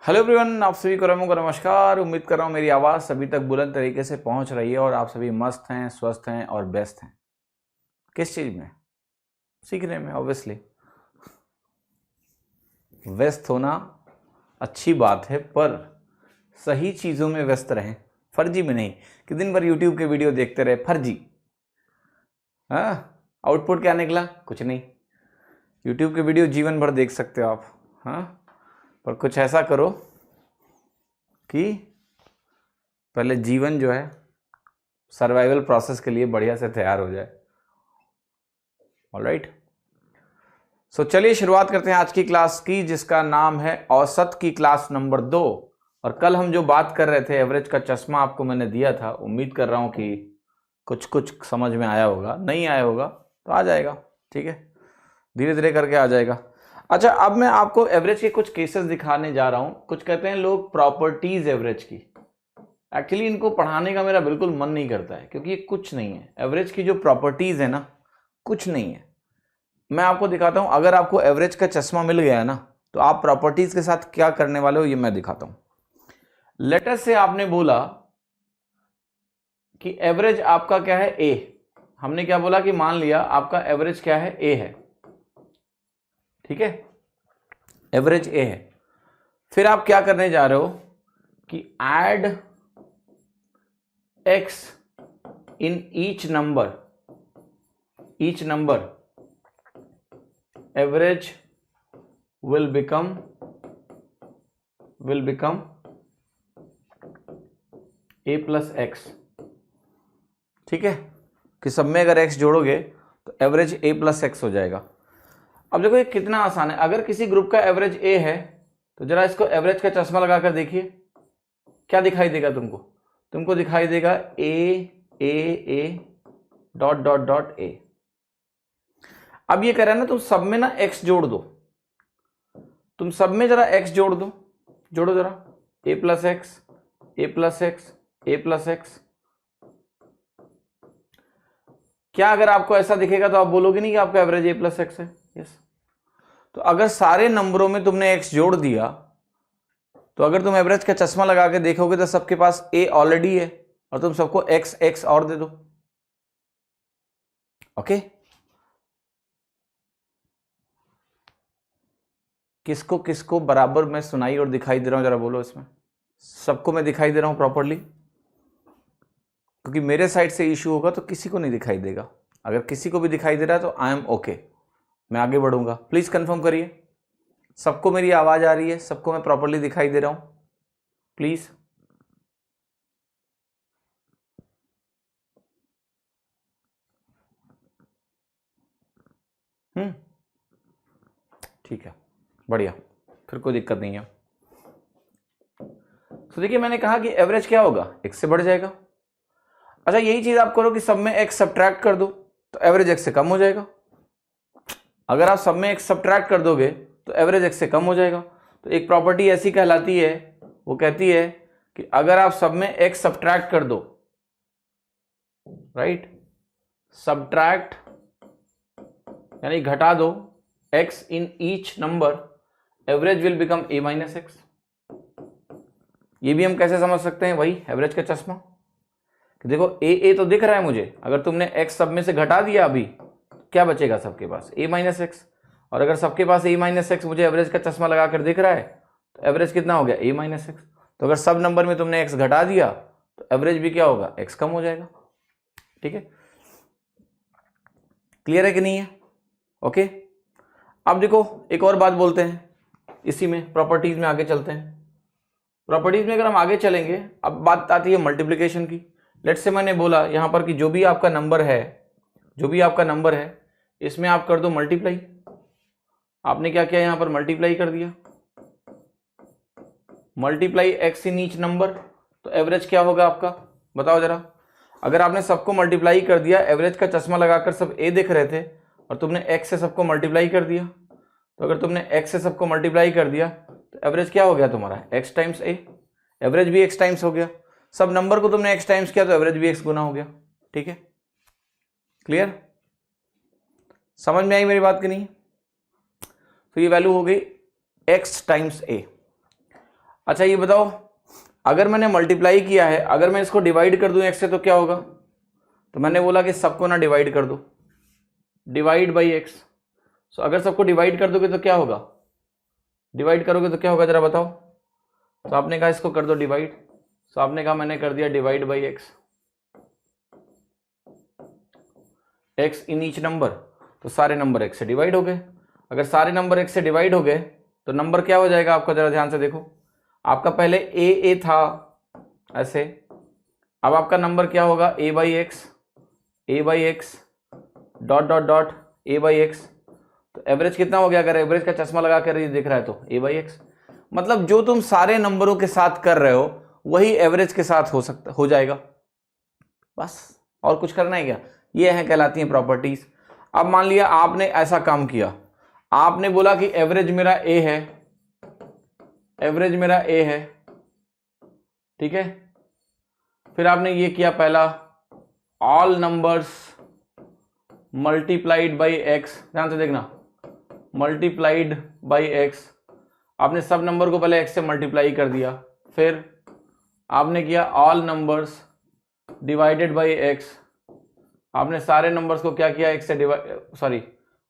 Hello everyone, आप सभी को रमो को नमस्कार। उम्मीद कर रहा हूँ मेरी आवाज़ सभी तक बुलंद तरीके से पहुँच रही है और आप सभी मस्त हैं, स्वस्थ हैं और बेस्ट हैं। किस चीज़ में? सीखने में। ऑब्वियसली व्यस्त होना अच्छी बात है, पर सही चीज़ों में व्यस्त रहें, फर्जी में नहीं कि दिन भर यूट्यूब के वीडियो देखते रहे। फर्जी। हाँ, आउटपुट क्या निकला? कुछ नहीं। यूट्यूब के वीडियो जीवन भर देख सकते हो आप, हाँ, पर कुछ ऐसा करो कि पहले जीवन जो है सर्वाइवल प्रोसेस के लिए बढ़िया से तैयार हो जाए। ऑलराइट, सो चलिए शुरुआत करते हैं आज की क्लास की, जिसका नाम है औसत की क्लास नंबर 2। और कल हम जो बात कर रहे थे एवरेज का चश्मा आपको मैंने दिया था। उम्मीद कर रहा हूं कि कुछ कुछ समझ में आया होगा। नहीं आया होगा तो आ जाएगा, ठीक है, धीरे धीरे करके आ जाएगा। अच्छा, अब मैं आपको एवरेज के कुछ केसेस दिखाने जा रहा हूं। कुछ कहते हैं लोग प्रॉपर्टीज एवरेज की। एक्चुअली इनको पढ़ाने का मेरा बिल्कुल मन नहीं करता है, क्योंकि ये कुछ नहीं है। एवरेज की जो प्रॉपर्टीज है ना, कुछ नहीं है। मैं आपको दिखाता हूं। अगर आपको एवरेज का चश्मा मिल गया है ना, तो आप प्रॉपर्टीज के साथ क्या करने वाले हो ये मैं दिखाता हूं। लेटर से आपने बोला कि एवरेज आपका क्या है? ए। हमने क्या बोला कि मान लिया आपका एवरेज क्या है? ए है, ठीक है, एवरेज ए है। फिर आप क्या करने जा रहे हो कि add x in each number average will become a plus x। ठीक है, कि सब में अगर x जोड़ोगे तो एवरेज a प्लस एक्स हो जाएगा। अब देखो ये कितना आसान है। अगर किसी ग्रुप का एवरेज a है तो जरा इसको एवरेज का चश्मा लगाकर देखिए, क्या दिखाई देगा तुमको? तुमको दिखाई देगा a dot dot dot a। अब ये कह रहा है ना, तुम सब में ना x जोड़ दो। तुम सब में जरा x जोड़ दो, जोड़ो जरा, a plus x, A plus x, A plus x. क्या अगर आपको ऐसा दिखेगा तो आप बोलोगे नहीं कि आपका एवरेज ए प्लस एक्स है? यस। तो अगर सारे नंबरों में तुमने x जोड़ दिया तो अगर तुम एवरेज का चश्मा लगा के देखोगे तो सबके पास a ऑलरेडी है और तुम सबको x x और दे दो। ओके, किसको किसको बराबर मैं सुनाई और दिखाई दे रहा हूं? जरा बोलो इसमें। सबको मैं दिखाई दे रहा हूं प्रॉपरली? क्योंकि मेरे साइड से इशू होगा तो किसी को नहीं दिखाई देगा। अगर किसी को भी दिखाई दे रहा है तो आई एम ओके, मैं आगे बढ़ूंगा। प्लीज कंफर्म करिए सबको मेरी आवाज आ रही है, सबको मैं प्रॉपरली दिखाई दे रहा हूं, प्लीज। ठीक है, बढ़िया, फिर कोई दिक्कत नहीं है। तो देखिए, मैंने कहा कि एवरेज क्या होगा? x से बढ़ जाएगा। अच्छा, यही चीज आप करो कि सब में x सब्ट्रैक्ट कर दो तो एवरेज x से कम हो जाएगा। अगर आप सब में x सब्ट्रैक्ट कर दोगे तो एवरेज x से कम हो जाएगा। तो एक प्रॉपर्टी ऐसी कहलाती है, वो कहती है कि अगर आप सब में x सब्ट्रैक्ट कर दो, राइट, सब्ट्रैक्ट यानी घटा दो x in each number, average will become a minus x. ये भी हम कैसे समझ सकते हैं? वही एवरेज का चश्मा, कि देखो a तो दिख रहा है मुझे। अगर तुमने x सब में से घटा दिया अभी, क्या बचेगा सबके पास? a minus x. और अगर सबके पास a माइनस एक्स मुझे एवरेज का चश्मा लगाकर दिख रहा है तो एवरेज कितना हो गया? a minus x. तो अगर सब नंबर में तुमने x घटा दिया तो एवरेज भी क्या होगा? x कम हो जाएगा। ठीक है, क्लियर है कि नहीं है? ओके, अब देखो एक और बात बोलते हैं, इसी में प्रॉपर्टीज में आगे चलते हैं। प्रॉपर्टीज में अगर हम आगे चलेंगे, अब बात आती है मल्टीप्लिकेशन की। लेट्स से मैंने बोला यहां पर कि जो भी आपका नंबर है इसमें आप कर दो मल्टीप्लाई। आपने क्या किया? यहां पर मल्टीप्लाई कर दिया, multiply x in each number, तो एवरेज क्या होगा आपका? बताओ जरा। अगर आपने सबको मल्टीप्लाई कर दिया, एवरेज का चश्मा लगाकर सब ए दिख रहे थे और तुमने एक्स से सबको मल्टीप्लाई कर दिया, तो अगर तुमने एक्स से सबको मल्टीप्लाई कर दिया तो एवरेज क्या हो गया तुम्हारा? एक्स टाइम्स ए। एवरेज भी एक्स टाइम्स हो गया। सब नंबर को तुमने एक्स टाइम्स किया तो एवरेज भी एक्स गुना हो गया। ठीक है, क्लियर? समझ में आई मेरी बात कि नहीं? तो ये वैल्यू हो गई एक्स टाइम्स ए। अच्छा ये बताओ, अगर मैंने मल्टीप्लाई किया है, अगर मैं इसको डिवाइड कर दूं x से तो क्या होगा? तो मैंने बोला कि सबको ना डिवाइड कर दो, डिवाइड बाई x। सो अगर सबको डिवाइड कर दोगे तो क्या होगा? डिवाइड करोगे तो क्या होगा जरा बताओ। तो आपने कहा इसको कर दो डिवाइड, तो आपने कहा मैंने कर दिया divide by x, x in each number, तो सारे नंबर x से डिवाइड हो गए। अगर सारे नंबर x से डिवाइड हो गए तो नंबर क्या हो जाएगा आपका, जरा ध्यान से देखो। आपका पहले a था ऐसे, अब आपका नंबर क्या होगा? a by x dot dot dot a by x. तो एवरेज कितना हो गया? अगर एवरेज का चश्मा लगा कर दिख रहा है तो a बाई एक्स। मतलब जो तुम सारे नंबरों के साथ कर रहे हो वही एवरेज के साथ हो जाएगा, बस। और कुछ करना है क्या? ये है कहलाती हैं प्रॉपर्टीज। अब मान लिया आपने ऐसा काम किया, आपने बोला कि एवरेज मेरा a है, एवरेज मेरा a है, ठीक है। फिर आपने ये किया, पहला all numbers multiplied by x, ध्यान से देखना, मल्टीप्लाइड बाई एक्स। आपने सब नंबर को पहले x से मल्टीप्लाई कर दिया, फिर आपने किया all numbers divided by x। आपने सारे नंबर्स को क्या किया? x से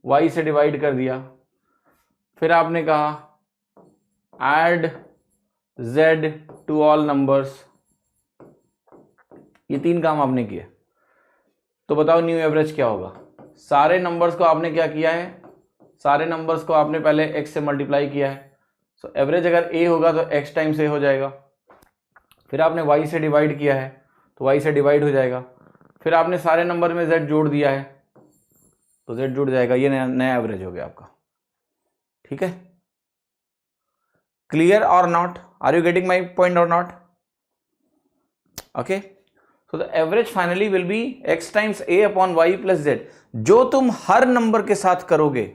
y से डिवाइड कर दिया। फिर आपने कहा add z to all numbers. ये 3 काम आपने किए, तो बताओ न्यू एवरेज क्या होगा? सारे नंबर्स को आपने क्या किया है? सारे नंबर्स को आपने पहले x से मल्टीप्लाई किया है, सो एवरेज अगर a होगा तो x टाइम्स a हो जाएगा। फिर आपने y से डिवाइड किया है तो y से डिवाइड हो जाएगा। फिर आपने सारे नंबर में z जोड़ दिया है तो z जुड़ जाएगा। ये नया एवरेज हो गया आपका, ठीक है। Clear or not? Are you getting my point or not? Okay, so the average finally will be x times a upon y plus z। जो तुम हर नंबर के साथ करोगे,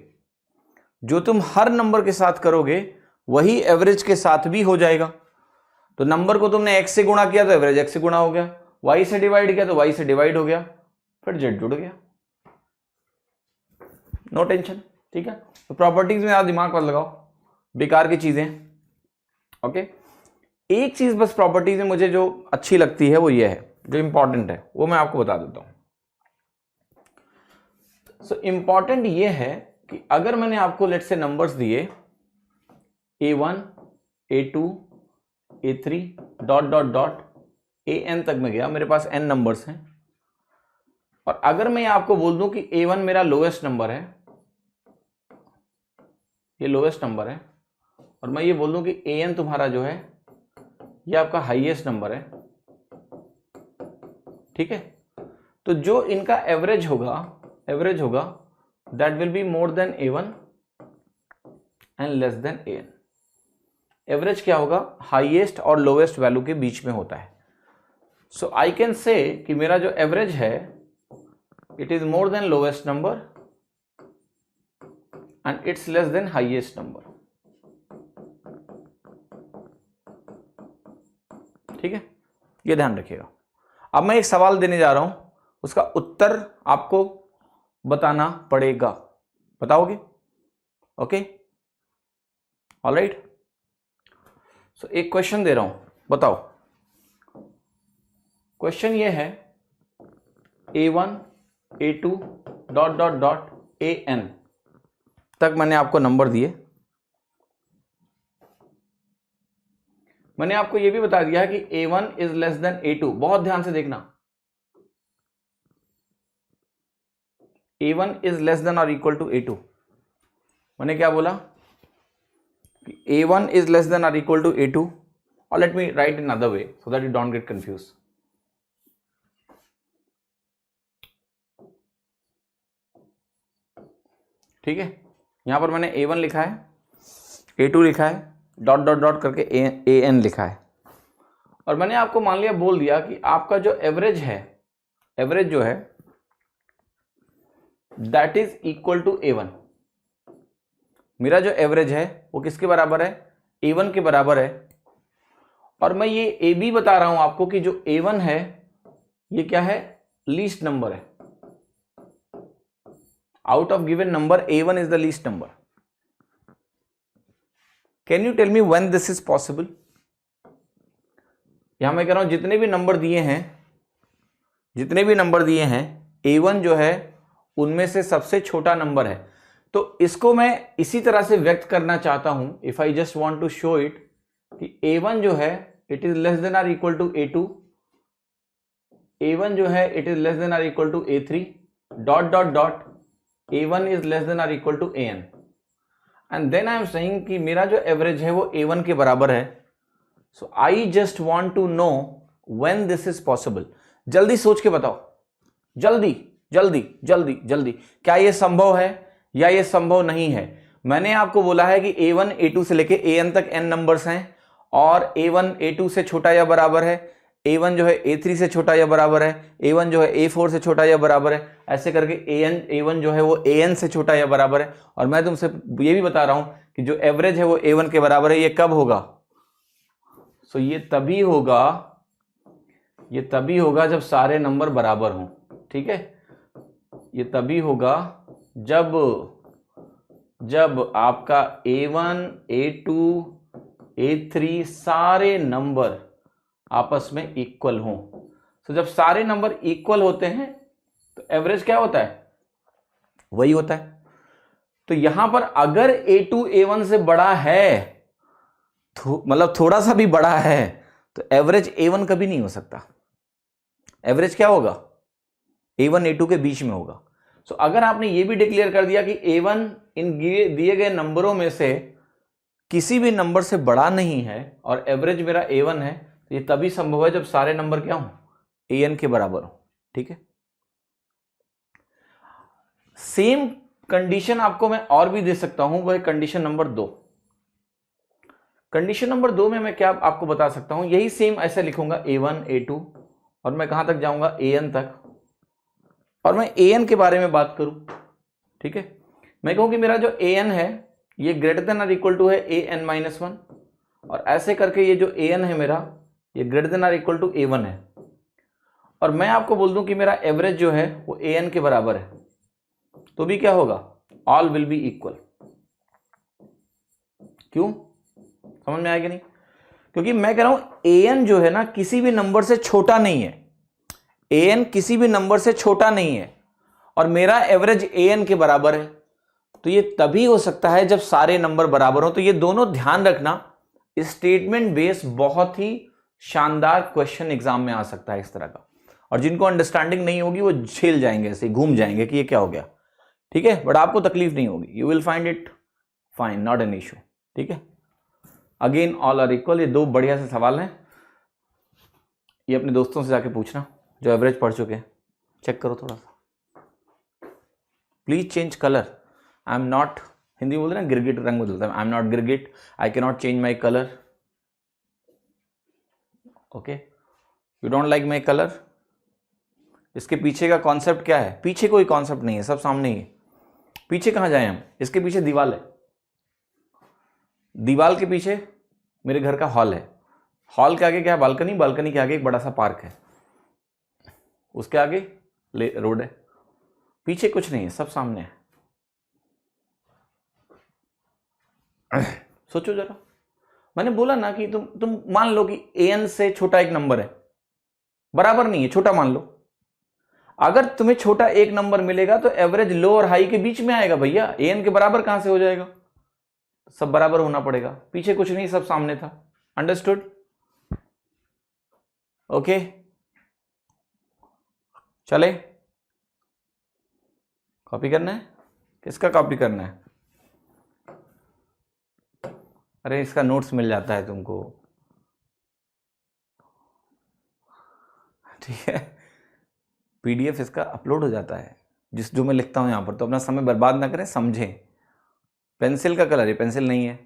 जो तुम हर नंबर के साथ करोगे वही एवरेज के साथ भी हो जाएगा। तो नंबर को तुमने x से गुणा किया तो एवरेज x से गुणा हो गया, y से डिवाइड किया तो y से डिवाइड हो गया, फिर z जुड़ गया। नो टेंशन, ठीक है। तो प्रॉपर्टीज में आप दिमाग मत लगाओ, बेकार की चीजें, ओके। एक चीज बस प्रॉपर्टीज में मुझे जो अच्छी लगती है वो ये है, जो इंपॉर्टेंट है वो मैं आपको बता देता हूं। सो इंपॉर्टेंट ये है कि अगर मैंने आपको लेट से नंबर्स दिए a1 a2 a3 dot dot dot an तक में गया, मेरे पास n नंबर्स हैं, और अगर मैं आपको बोल दूं कि a1 मेरा लोएस्ट नंबर है, ये लोएस्ट नंबर है, और मैं ये बोल दूं कि an तुम्हारा जो है ये आपका हाईएस्ट नंबर है, ठीक है। तो जो इनका एवरेज होगा that will be more than a1 and less than an। Average क्या होगा? हाईएस्ट और लोएस्ट वैल्यू के बीच में होता है। सो आई कैन से कि मेरा जो एवरेज है it is more than lowest number and it's less than highest number, ठीक है। ये ध्यान रखिएगा। अब मैं एक सवाल देने जा रहा हूं, उसका उत्तर आपको बताना पड़ेगा, बताओगे? Okay, alright. सो एक क्वेश्चन दे रहा हूं, बताओ। क्वेश्चन ये है a1 a2 dot dot dot an तक मैंने आपको नंबर दिए। मैंने आपको यह भी बता दिया है कि a1 is less then a2। बहुत ध्यान से देखना, a1 इज लेस देन और इक्वल टू a2। मैंने क्या बोला कि a1 इज लेस देन और इक्वल टू a2, और let me right in other way so that you don't get confuse. ठीक है, यहां पर मैंने a1 लिखा है, a2 लिखा है, डॉट डॉट डॉट करके an लिखा है, और मैंने आपको मान लिया बोल दिया कि आपका जो एवरेज है, एवरेज जो है that is equal to a1। मेरा जो एवरेज है वो किसके बराबर है? a1 के बराबर है। और मैं ये a भी बता रहा हूं आपको कि जो a1 है ये क्या है? लीस्ट नंबर है। Out of given number a1 is the least number. Can you tell me when this is possible? यहां मैं कह रहा हूं जितने भी नंबर दिए हैं A1 जो है उनमें से सबसे छोटा नंबर है। तो इसको मैं इसी तरह से व्यक्त करना चाहता हूं, if I just want to show it, कि A1 जो है it is less than or equal to A2, A1 जो है it is less than or equal to A3 dot dot dot A1 is less than or equal to AN, and then I am saying कि मेरा जो average है वो A1 के बराबर है। So I just want to know when this is possible. जल्दी सोच के बताओ, जल्दी जल्दी जल्दी जल्दी, क्या ये संभव है या ये संभव नहीं है? मैंने आपको बोला है कि A1 A2 से लेके AN तक n नंबर्स हैं और A1 A2 से छोटा या बराबर है, A1 जो है A3 से छोटा या बराबर है, A1 जो है A4 से छोटा या बराबर है, ऐसे करके A1 जो है वो AN से छोटा या बराबर है। और मैं तुमसे ये भी बता रहा हूं कि जो एवरेज है वो A1 के बराबर है। ये कब होगा? सो ये तभी होगा जब सारे नंबर बराबर हों, ठीक है? ये तभी होगा जब आपका A1 A2 A3 सारे नंबर आपस में इक्वल हों। तो जब सारे नंबर इक्वल होते हैं तो एवरेज क्या होता है? वही होता है। तो यहां पर अगर A2 A1 से बड़ा है, मतलब थोड़ा सा भी बड़ा है, तो एवरेज A1 कभी नहीं हो सकता। एवरेज क्या होगा? A1 A2 के बीच में होगा। सो अगर आपने ये भी डिक्लेयर कर दिया कि A1 इन दिए गए नंबरों में से किसी भी नंबर से बड़ा नहीं है और एवरेज मेरा A1 है, तो ये तभी संभव है जब सारे नंबर क्या हो? AN के बराबर हो, ठीक है? सेम कंडीशन आपको मैं और भी दे सकता हूं, वह कंडीशन नंबर 2। कंडीशन नंबर 2 में मैं क्या आपको बता सकता हूं, यही सेम ऐसे लिखूंगा A1 A2 और मैं कहां तक जाऊंगा? AN तक, और मैं AN के बारे में बात करूं, ठीक है? मैं कहूं कि मेरा जो AN है ये ग्रेटर देन और इक्वल टू है AN-1, और ऐसे करके ये जो AN है मेरा ये ग्रेटर देन और इक्वल टू A1 है, और मैं आपको बोल दूं कि मेरा एवरेज जो है वो AN के बराबर है, तो भी क्या होगा? All will be equal. क्यों? समझ में आएगा नहीं? क्योंकि मैं कह रहा हूं AN जो है ना किसी भी नंबर से छोटा नहीं है, AN किसी भी नंबर से छोटा नहीं है, और मेरा एवरेज AN के बराबर है। तो ये तभी हो सकता है जब सारे नंबर बराबर हो। तो ये दोनों ध्यान रखना, स्टेटमेंट बेस बहुत ही शानदार क्वेश्चन एग्जाम में आ सकता है इस तरह का, और जिनको अंडरस्टैंडिंग नहीं होगी वो झेल जाएंगे, ऐसे घूम जाएंगे कि ये क्या हो गया, ठीक है? बट आपको तकलीफ नहीं होगी, you will find it fine, not an issue, ठीक है? अगेन ऑल आर इक्वल, ये दो बढ़िया से सवाल हैं, ये अपने दोस्तों से जाके पूछना जो एवरेज पढ़ चुके हैं, चेक करो थोड़ा सा। Please change colour, I am not, Hindi में बोलते ना गिरगिट रंग बदलता है, आई एम नॉट गिरगिट, आई can not change my colour, okay? You don't like my colour. इसके पीछे का कॉन्सेप्ट क्या है? पीछे कोई कॉन्सेप्ट नहीं है, सब सामने ही है। पीछे कहां जाए हम? इसके पीछे दीवार है, दीवार के पीछे मेरे घर का हॉल है, हॉल के आगे क्या है? बालकनी, बालकनी के आगे एक बड़ा सा पार्क है, उसके आगे रोड है, पीछे कुछ नहीं है, सब सामने है। सोचो जरा, मैंने बोला ना कि तुम मान लो कि AN से छोटा एक नंबर है, बराबर नहीं है, छोटा मान लो। अगर तुम्हें छोटा एक नंबर मिलेगा तो एवरेज लो और हाई के बीच में आएगा भैया, AN के बराबर कहां से हो जाएगा? सब बराबर होना पड़ेगा, पीछे कुछ नहीं, सब सामने था। अंडरस्टूड? ओके, चले, कॉपी करना है? किसका कॉपी करना है? अरे इसका नोट्स मिल जाता है तुमको, ठीक है? PDF इसका अपलोड हो जाता है, जो मैं लिखता हूं यहां पर। तो अपना समय बर्बाद ना करें, समझें। पेंसिल का कलर है, पेंसिल नहीं है,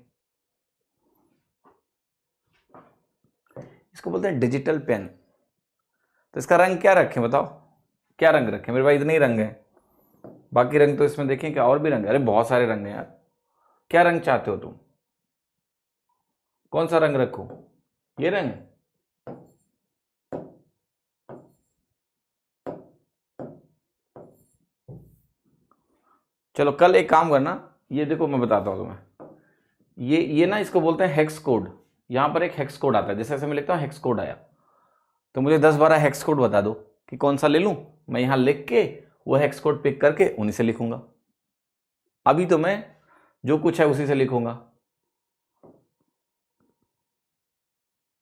इसको बोलते हैं डिजिटल पेन। तो इसका रंग क्या रखें बताओ? क्या रंग रखें? मेरे पास इतने ही रंग हैं, बाकी रंग तो इसमें देखें क्या और भी रंग है? अरे बहुत सारे रंग हैं यार, क्या रंग चाहते हो तुम? कौन सा रंग रखूं? ये रंग? चलो कल एक काम करना, ये देखो मैं बताता हूं तुम्हें, ये ना इसको बोलते हैं हेक्स कोड। यहां पर एक हेक्स कोड आता है, जैसे मैं लिखता हूं हेक्स कोड आया, तो मुझे 10-12 हेक्स कोड बता दो कि कौन सा ले लूं, मैं यहां लिख के वो हेक्स कोड पिक करके उन्हीं से लिखूंगा। अभी तो मैं जो कुछ है उसी से लिखूंगा।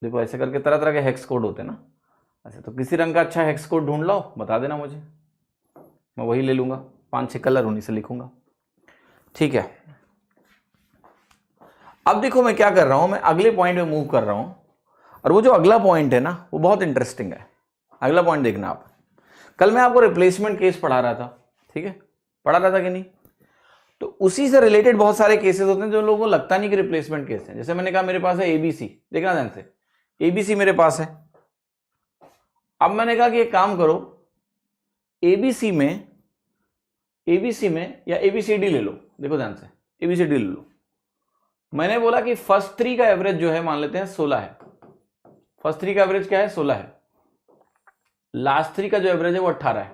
देखो ऐसे करके तरह तरह के हेक्स कोड होते हैं ना। अच्छा, तो किसी रंग का अच्छा हेक्स कोड ढूंढ लो, बता देना मुझे, मैं वही ले लूंगा, 5-6 कलर उन्हीं से लिखूंगा। ठीक है, अब देखो मैं क्या कर रहा हूं, मैं अगले पॉइंट में मूव कर रहा हूं, और वो जो अगला पॉइंट है ना वो बहुत इंटरेस्टिंग है। अगला पॉइंट देखना आप। कल मैं आपको रिप्लेसमेंट केस पढ़ा रहा था, ठीक है, पढ़ा रहा था कि नहीं? तो उसी से रिलेटेड बहुत सारे केसेस होते हैं जो लोगों को लगता नहीं कि रिप्लेसमेंट केस है। जैसे मैंने कहा मेरे पास है एबीसी, देखना ध्यान से, एबीसी मेरे पास है। अब मैंने कहा कि एक काम करो, एबीसी में या एबीसीडी ले लो। देखो ध्यान से, एबीसीडी ले लो। मैंने बोला कि फर्स्ट 3 का एवरेज जो है मान लेते हैं 16 है। फर्स्ट 3 का एवरेज क्या है? 16 है। लास्ट 3 का जो एवरेज है वो 18 है।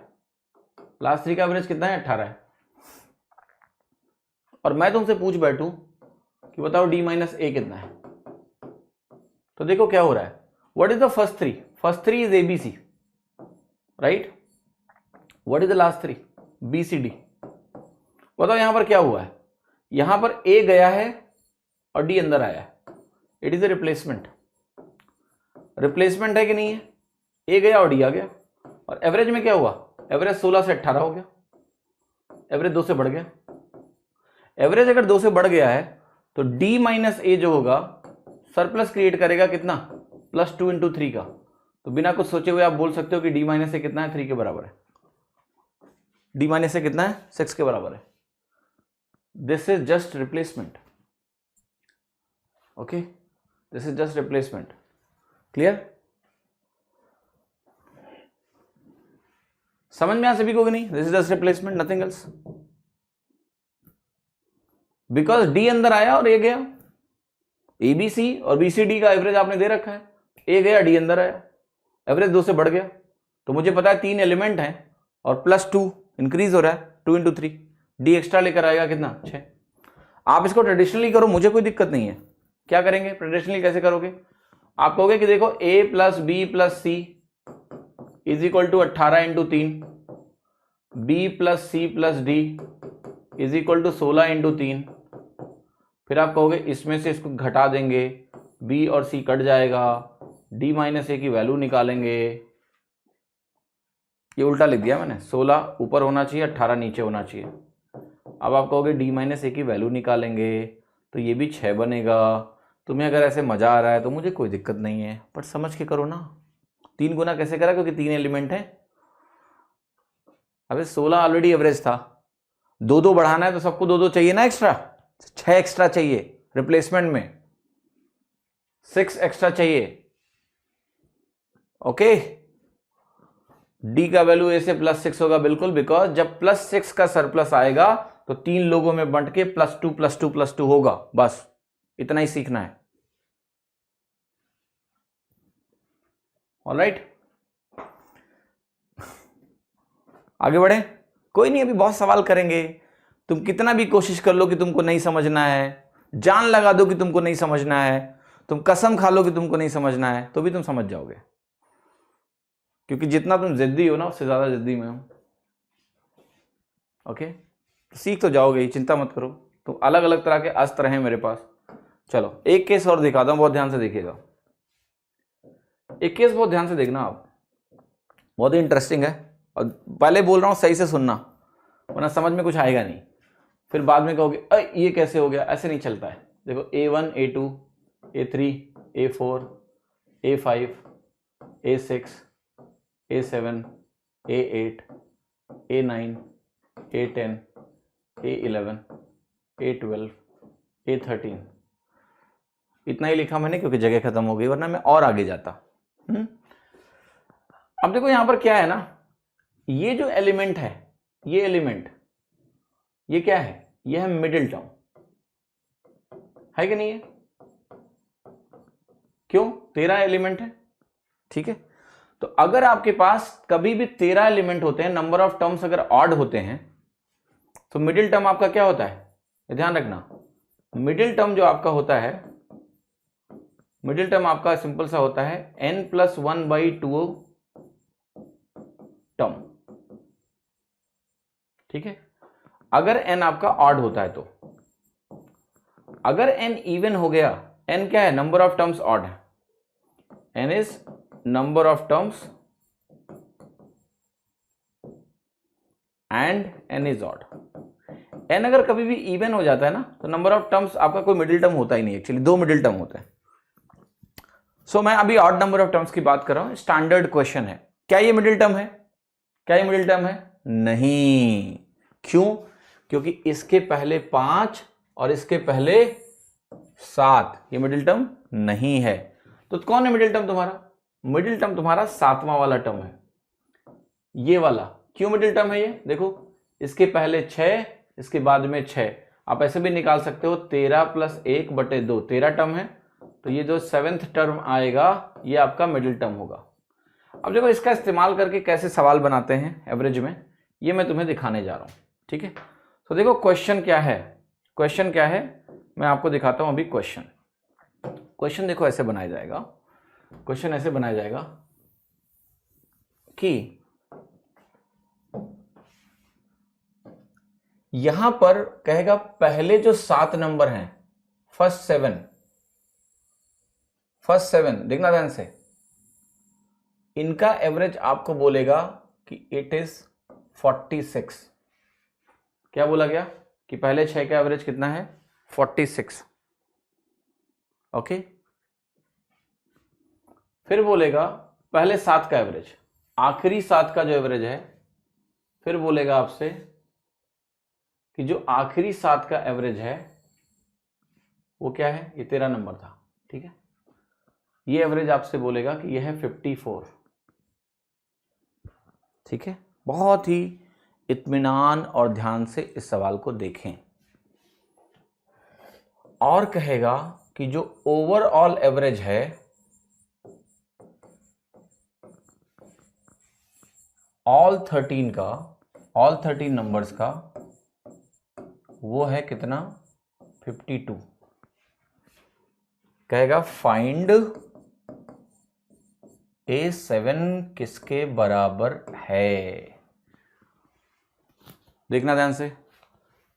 लास्ट 3 का एवरेज कितना है? 18 है। और मैं तुमसे पूछ बैठूं कि बताओ d माइनस ए कितना है, तो देखो क्या हो रहा है। What is the first 3? First 3 is ABC, right? What is the last 3? BCD. बताओ यहां पर क्या हुआ है? यहां पर ए गया है और डी अंदर आया है। It is a replacement. Replacement है कि नहीं है? ए गया और डी आ गया। और एवरेज में क्या हुआ? एवरेज 16 से 18 हो गया, एवरेज 2 से बढ़ गया। एवरेज अगर 2 से बढ़ गया है तो d माइनस ए जो होगा सरप्लस क्रिएट करेगा कितना? +2 × 3 का। तो बिना कुछ सोचे हुए आप बोल सकते हो कि d माइनस ए कितना है? 3 के बराबर है। d माइनस ए कितना है? 6 के बराबर है। This is just replacement. Okay, this is just replacement. Clear? समझ में आ सभी को कि नहीं? This is just replacement, nothing else. Because D अंदर आया और ए गया। एबीसी और बीसीडी का एवरेज आपने दे रखा है, ए गया डी अंदर आया, एवरेज 2 से बढ़ गया। तो मुझे पता है 3 एलिमेंट हैं और +2 इंक्रीज हो रहा है, 2 × 3। डी एक्स्ट्रा लेकर आएगा कितना? 6। आप इसको ट्रेडिशनली करो, मुझे कोई दिक्कत नहीं है। क्या करेंगे ट्रेडिशनली? कैसे करोगे? आप कहोगे कि देखो a + b + c = 18 × 3, b + c + d = 16 × 3। फिर आप कहोगे इसमें से इसको घटा देंगे, b और c कट जाएगा, d माइनस ए की वैल्यू निकालेंगे। ये उल्टा लिख दिया मैंने, 16 ऊपर होना चाहिए, 18 नीचे होना चाहिए। अब आप कहोगे d माइनस ए की वैल्यू निकालेंगे तो ये भी 6 बनेगा। तुम्हें अगर ऐसे मजा आ रहा है तो मुझे कोई दिक्कत नहीं है, पर समझ के करो ना। 3 गुना कैसे करा? क्योंकि 3 एलिमेंट है। अबे 16 ऑलरेडी एवरेज था, 2-2 बढ़ाना है तो सबको 2-2 चाहिए ना एक्स्ट्रा। 6 एक्स्ट्रा चाहिए रिप्लेसमेंट में, 6 एक्स्ट्रा चाहिए। ओके, डी का वैल्यू ए से +6 होगा बिल्कुल, बिकॉज जब +6 का सरप्लस आएगा तो 3 लोगों में बंट के +2 +2 +2 होगा। बस इतना ही सीखना है। ऑलराइट, आगे बढ़े? कोई नहीं, अभी बहुत सवाल करेंगे। तुम कितना भी कोशिश कर लो कि तुमको नहीं समझना है, जान लगा दो कि तुमको नहीं समझना है, तुम कसम खा लो कि तुमको नहीं समझना है, तो भी तुम समझ जाओगे। क्योंकि जितना तुम जिद्दी हो ना उससे ज्यादा जिद्दी मैं हूं। ओके, तो सीख तो जाओगे ही, चिंता मत करो। तो अलग अलग तरह के अस्त्र हैं मेरे पास। चलो एक केस और दिखाता हूं, बहुत ध्यान से देखिएगा। एक केस बहुत ध्यान से देखना आप, बहुत ही इंटरेस्टिंग है। और पहले बोल रहा हूं सही से सुनना, वरना समझ में कुछ आएगा नहीं। फिर बाद में कहोगे ये कैसे हो गया? ऐसे नहीं चलता है। देखो A1 A2 A3 A4 A5 A6 A7 A8 A9 A10 A11 A12 A13। इतना ही लिखा मैंने क्योंकि जगह खत्म हो गई, वरना मैं और आगे जाता। अब देखो यहां पर क्या है ना, ये जो एलिमेंट है, ये एलिमेंट, ये क्या है? ये है मिडिल टर्म, है कि नहीं है? क्यों? 13 एलिमेंट है, ठीक है। तो अगर आपके पास कभी भी 13 एलिमेंट होते हैं, नंबर ऑफ टर्म्स अगर ऑड होते हैं, तो मिडिल टर्म आपका क्या होता है? ध्यान रखना, मिडिल टर्म जो आपका होता है, मिडिल टर्म आपका सिंपल सा होता है n+1/2 टर्म, ठीक है, अगर n आपका ऑड होता है तो। अगर n इवन हो गया, n क्या है, नंबर ऑफ टर्म्स ऑड है, n is number of terms and n is odd. n अगर कभी भी इवन हो जाता है ना, तो नंबर ऑफ टर्म्स आपका कोई मिडिल टर्म होता ही नहीं, एक्चुअली 2 मिडिल टर्म होते हैं। सो मैं अभी ऑड नंबर ऑफ टर्म्स की बात कर रहा हूं, स्टैंडर्ड क्वेश्चन है। क्या ये मिडिल टर्म है? क्या ये मिडिल टर्म है? नहीं। क्यों? क्योंकि इसके पहले 5 और इसके पहले 7, ये मिडिल टर्म नहीं है। तो कौन है मिडिल टर्म तुम्हारा? मिडिल टर्म तुम्हारा 7वां वाला टर्म है, ये वाला। क्यों मिडिल टर्म है ये? देखो, इसके पहले 6, इसके बाद में 6। आप ऐसे भी निकाल सकते हो 13 + 1/2, 13 टर्म है, तो ये जो 7th टर्म आएगा ये आपका मिडिल टर्म होगा। अब देखो इसका इस्तेमाल करके कैसे सवाल बनाते हैं एवरेज में, ये मैं तुम्हें दिखाने जा रहा हूं, ठीक है। तो देखो क्वेश्चन क्या है, क्वेश्चन क्या है मैं आपको दिखाता हूं अभी। क्वेश्चन देखो ऐसे बनाया जाएगा, क्वेश्चन ऐसे बनाया जाएगा कि यहां पर कहेगा पहले जो 7 नंबर हैं, फर्स्ट 7 देखना ध्यान से, इनका एवरेज आपको बोलेगा कि इट इज 46। क्या बोला गया कि पहले 6 का एवरेज कितना है? 46। ओके, फिर बोलेगा पहले 7 का एवरेज, आखिरी 7 का जो एवरेज है, फिर बोलेगा आपसे कि जो आखिरी 7 का एवरेज है वो क्या है? ये 13 नंबर था, ठीक है। ये एवरेज आपसे बोलेगा कि ये है 54, ठीक है। बहुत ही इत्मीनान और ध्यान से इस सवाल को देखें। और कहेगा कि जो ओवरऑल एवरेज है ऑल 13 नंबर्स का, वो है कितना? 52। कहेगा फाइंड A7 किसके बराबर है। देखना ध्यान से,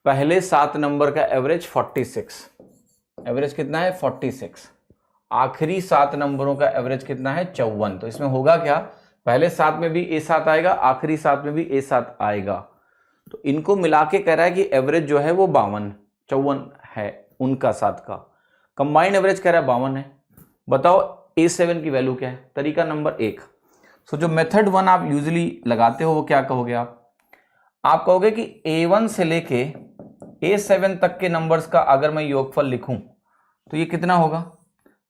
पहले 7 नंबर का एवरेज 46, एवरेज कितना है? 46। आखिरी 7 नंबरों का एवरेज कितना है? 54। तो इसमें होगा क्या? पहले 7 में भी A7 आएगा, आखिरी 7 में भी A7 आएगा, तो इनको मिला के कह रहा है कि एवरेज जो है वो 54 है उनका 7 का। कंबाइंड एवरेज कह रहा है 52 है। बताओ A7 की वैल्यू क्या है? तरीका नंबर 1। सो जो मेथड 1 आप यूजुअली लगाते हो वो क्या कहोगे आप कहोगे कि A1 से लेके A7 तक के नंबर्स का अगर मैं योगफल लिखूं तो ये कितना होगा?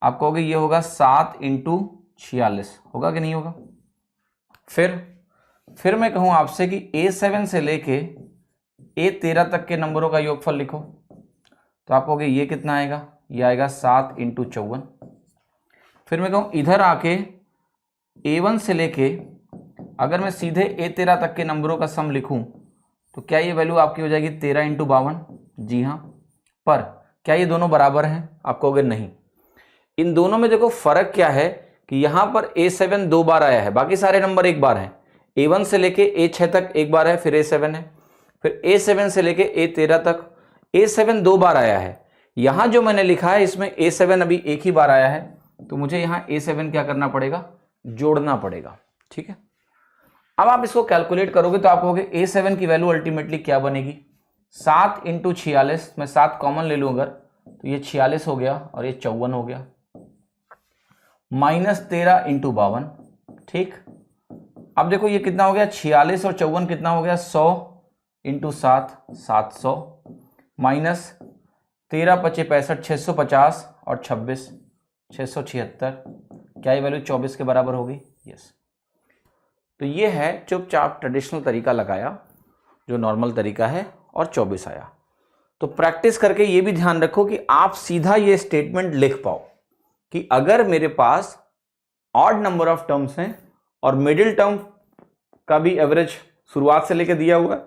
आप कहोगे ये होगा 7 × 46, होगा कि नहीं होगा? फिर मैं कहूं आपसे कि A7 से लेके A13 तक के नंबरों का योगफल लिखो, तो आप कहोगे ये कितना आएगा? ये आएगा 7 × 54। फिर मैं कहूं इधर आके A1 से लेके अगर मैं सीधे A13 तक के नंबरों का सम लिखूं तो क्या ये वैल्यू आपकी हो जाएगी 13 × 52? जी हाँ। पर क्या ये दोनों बराबर हैं? आप कहोगे नहीं। इन दोनों में देखो फर्क क्या है कि यहां पर A7 2 बार आया है, बाकी सारे नंबर एक बार हैं। A1 से लेके A6 तक एक बार है, फिर A7 है, फिर A7 से लेके A13 तक A7 2 बार आया है। यहां जो मैंने लिखा है इसमें A7 अभी एक ही बार आया है, तो मुझे यहां A7 क्या करना पड़ेगा? जोड़ना पड़ेगा, ठीक है। अब आप इसको कैलकुलेट करोगे तो आप कहोगे A7 की वैल्यू अल्टीमेटली क्या बनेगी? 7 × 46, मैं 7 कॉमन ले लूँ अगर, तो ये 46 हो गया और ये 54 हो गया, -13 × 52, ठीक। अब देखो ये कितना हो गया? 46 और 54 कितना हो गया? 100 × 7, 700, -13 × 5 = 65, 650 और 26 676। क्या ये वैल्यू 24 के बराबर होगी? यस। तो ये है चुपचाप ट्रेडिशनल तरीका लगाया, जो नॉर्मल तरीका है, और 24 आया। तो प्रैक्टिस करके ये भी ध्यान रखो कि आप सीधा ये स्टेटमेंट लिख पाओ कि अगर मेरे पास ऑड नंबर ऑफ टर्म्स हैं और मिडिल टर्म का भी एवरेज शुरुआत से लेकर दिया हुआ है